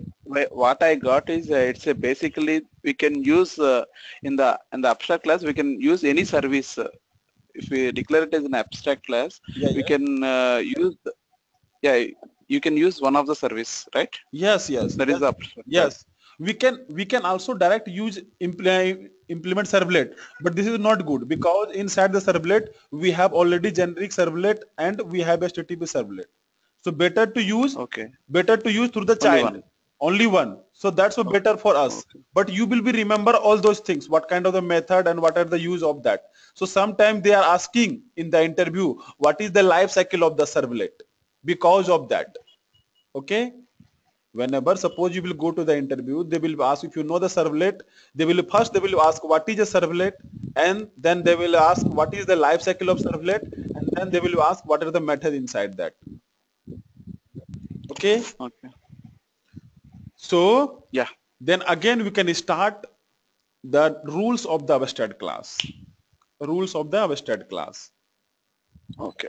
what I got is it's basically we can use in the abstract class we can use any service. If we declare it as an abstract class, we can use. You can use one of the service, right? Yes. That is the abstract. Yes. We can also direct use implement servlet, but this is not good because inside the servlet we have already generic servlet and we have HTTP servlet. So better to use through the child. Only one. So that's what better for us. Okay. But you will be remember all those things, what kind of the method and what are the use of that. So sometimes they are asking in the interview, what is the life cycle of the servlet? Because of that. Okay. Whenever suppose you will go to the interview, they will ask if you know the servlet. They will ask what is a servlet, and then they will ask what is the life cycle of servlet, and then they will ask what are the methods inside that. Okay. So yeah, then again we can start the rules of the abstract class. Rules of the abstract class. Okay.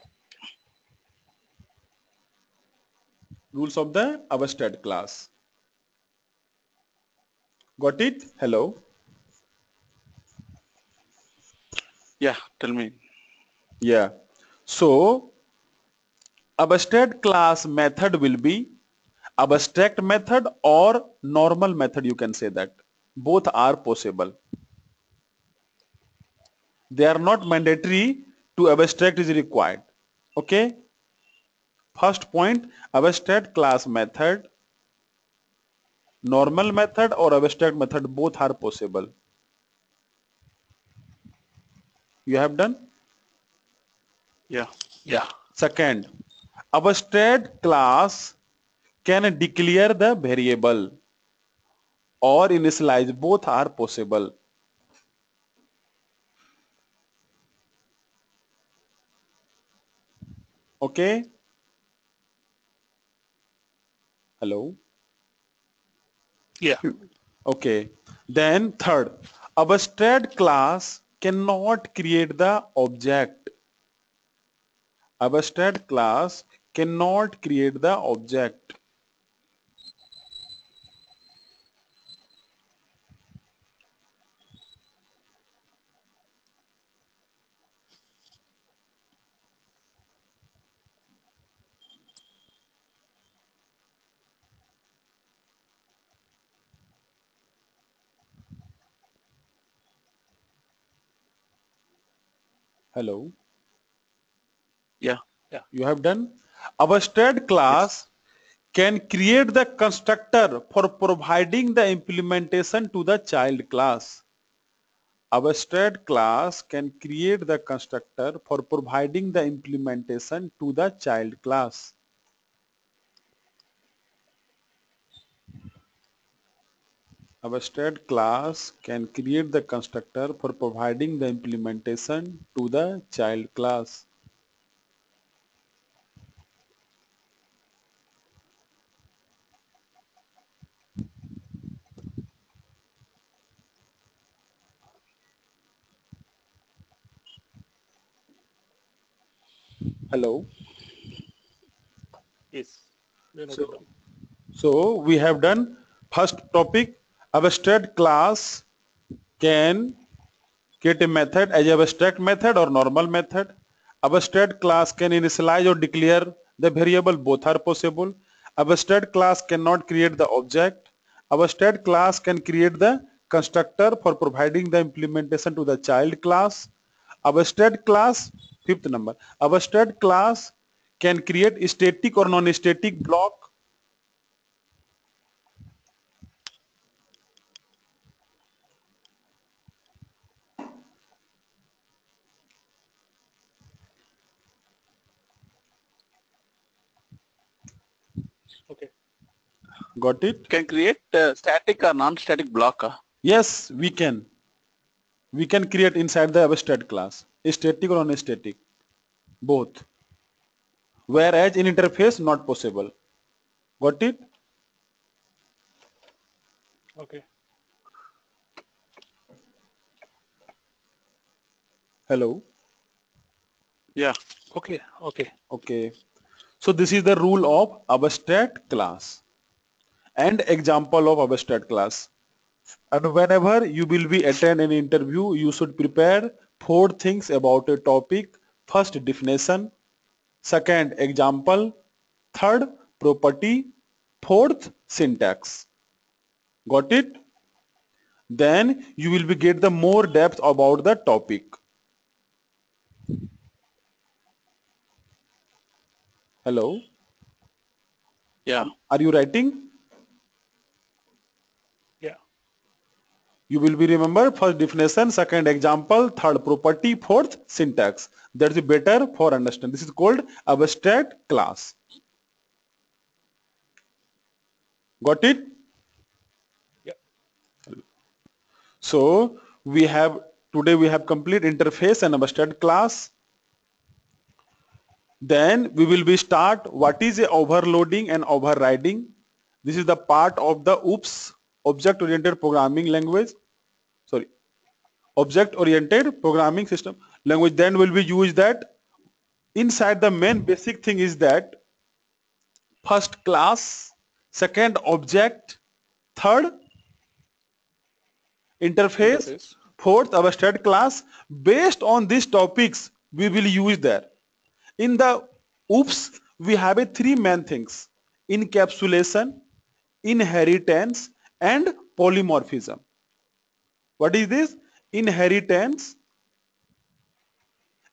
Rules of the abstract class. Got it? Hello? Yeah, tell me. Yeah. So abstract class method will be abstract method or normal method, you can say that. Both are possible. They are not mandatory to abstract is required. Okay. First point, abstract class method, normal method or abstract method, both are possible. You have done? Yeah. Second, abstract class can declare the variable or initialize, both are possible. Okay. Hello. Yeah. Okay. Then third, Abstract class cannot create the object. Abstract class cannot create the object. Hello. Yeah. You have done? Abstract class can create the constructor for providing the implementation to the child class. Abstract class can create the constructor for providing the implementation to the child class. Abstract class can create the constructor for providing the implementation to the child class. Hello. Yes. We are noted So, down. so we have done first topic. Abstract class can create a method as abstract method or normal method. Abstract class can initialize or declare the variable, both are possible. Abstract class cannot create the object. Abstract class can create the constructor for providing the implementation to the child class. Abstract class, fifth number, abstract class can create static or non-static block. Okay. Got it? Can create static or non-static block. Yes, we can. We can create inside the abstract class, static or non-static, both. Whereas in interface, not possible. Got it? Okay. Hello? Yeah. Okay. Okay. Okay. So this is the rule of abstract class and example of abstract class. And whenever you will be attend an interview, you should prepare 4 things about a topic. First, definition. Second, example. Third, property. Fourth, syntax. Got it? Then you will be get the more depth about the topic. Hello? Yeah. Are you writing? Yeah. You will be remember first definition, second example, third property, fourth syntax. That's better for understand. This is called abstract class. Got it? Yeah. So today we have complete interface and abstract class. Then we will be start what is a overloading and overriding. This is the part of the OOPS, object oriented programming language. Sorry, object oriented programming system language. Then will we use that inside the main basic thing is that first class, second object, third interface, Interface. fourth abstract class. Based on these topics we will use there. In the OOPS we have a 3 main things: encapsulation, inheritance and polymorphism. What is this? Inheritance,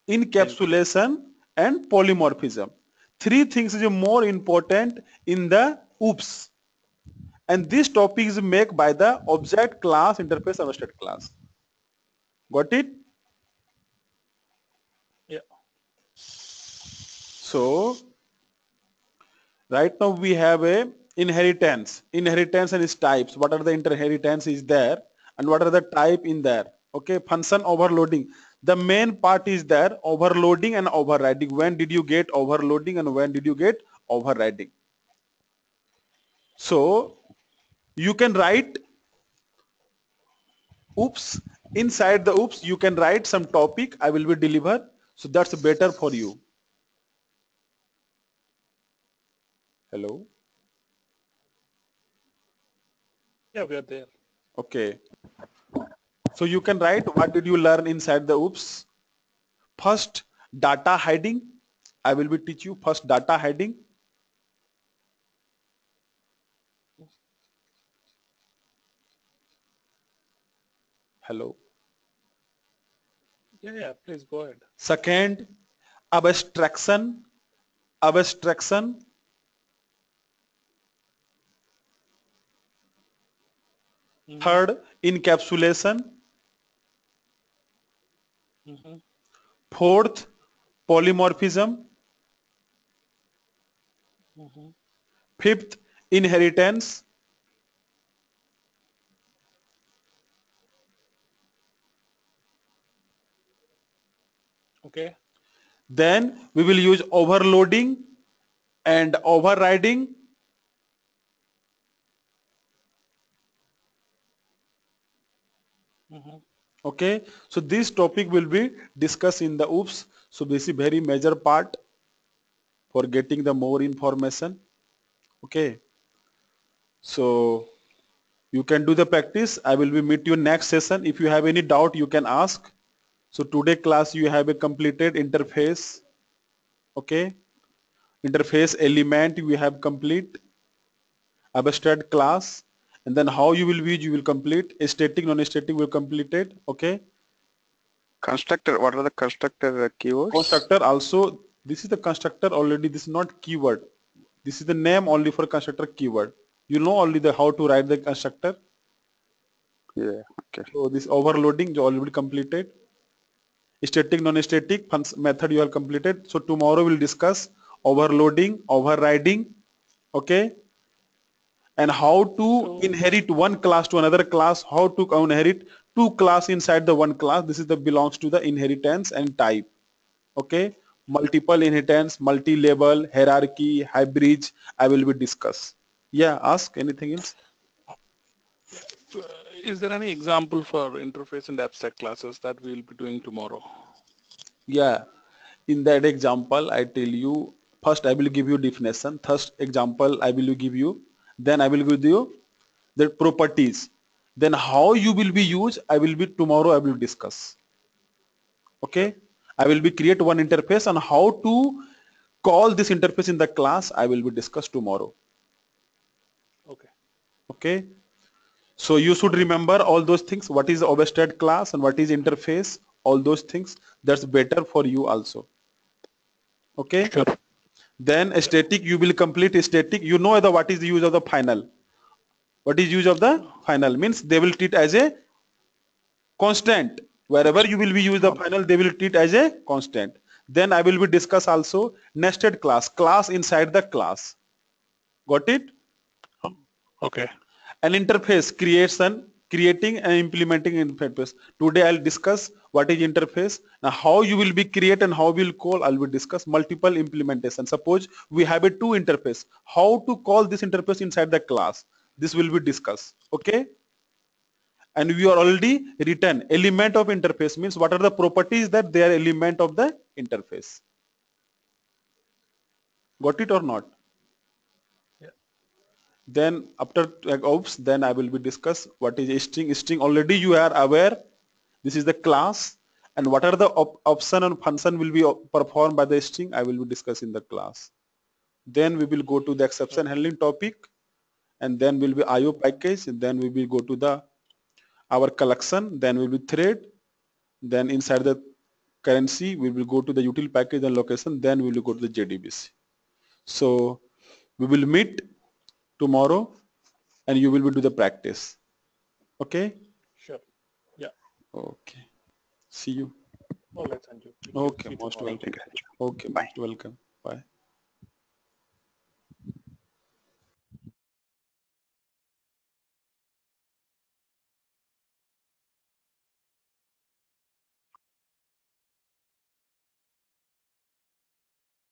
encapsulation and polymorphism. 3 things is more important in the OOPS. And this topic is made by the object class interface abstract class. Got it? Yeah. So right now we have a inheritance. Inheritance and its types. What are the inheritance is there and what are the type in there? Okay, function overloading. The main part is there, overloading and overriding. When did you get overloading and when did you get overriding? So you can write OOPS inside the OOPS you can write some topic I will be deliver, so that's better for you. Hello. Yeah, we are there. Okay, so you can write what did you learn inside the OOPS. First, data hiding. I will be teach you first data hiding. Hello. Yeah, please go ahead. Second, abstraction. Abstraction. Third, encapsulation. Fourth, polymorphism. Fifth, inheritance. Okay. Then we will use overloading and overriding. Okay, so this topic will be discussed in the OOPS. So this is very major part for getting the more information. Okay, so you can do the practice. I will be meet you next session. If you have any doubt, you can ask. So today class you have a completed interface. Okay, interface element we have complete, abstract class, and then how you will use you will complete, static non-static will complete it. Okay, Constructor, what are the constructor keywords? constructor also, this is the constructor already, this is not keyword, this is the name only for constructor keyword. You know only the how to write the constructor. Yeah, okay. So this overloading you already completed, static non-static method you have completed. So tomorrow we'll discuss overloading, overriding. Okay, and how to inherit one class to another class, how to inherit two class inside the one class. This is the belongs to the inheritance and type. Okay, multiple inheritance, multi-level, hierarchy, hybrids, I will be discuss. Yeah, ask anything else. Uh, Is there any example for interface and abstract classes that we will be doing tomorrow? Yeah, in that example I tell you, first I will give you definition, first example I will give you, then I will give you the properties, then how you will be used I will be tomorrow I will discuss. Okay, I will be create one interface and how to call this interface in the class I will be discuss tomorrow. Okay. Okay, so you should remember all those things, what is abstract class and what is interface, all those things, that's better for you also. Okay, Sure. then static you will complete static, you know the what is the use of the final, what is use of the final means they will treat as a constant, wherever you will be use the final they will treat as a constant. Then I will be discuss also nested class, class inside the class. Got it? Okay. An interface creation, creating and implementing interface. Today I'll discuss what is interface. Now how you will be create and how will call, I'll be discuss multiple implementation. Suppose we have a two interface, how to call this interface inside the class, this will be discussed. Okay, and we are already written element of interface means what are the properties that they are element of the interface. Got it or not? Yeah. Then after oops, then I will be discuss what is a string. String already you are aware, this is the class, and what are the option and function will be performed by the string I will be discuss in the class. Then we will go to the exception handling topic, and then will be IO package, and then we will go to the our collection, then we will thread, then inside the currency we will go to the util package and location, then we will go to the JDBC. So we will meet tomorrow and you will be do the practice. Okay? Sure. Yeah. Okay. See you. All right, Sanju. Thank you. Okay, See you most tomorrow. welcome. Thank you. Okay, Bye. most welcome. Bye.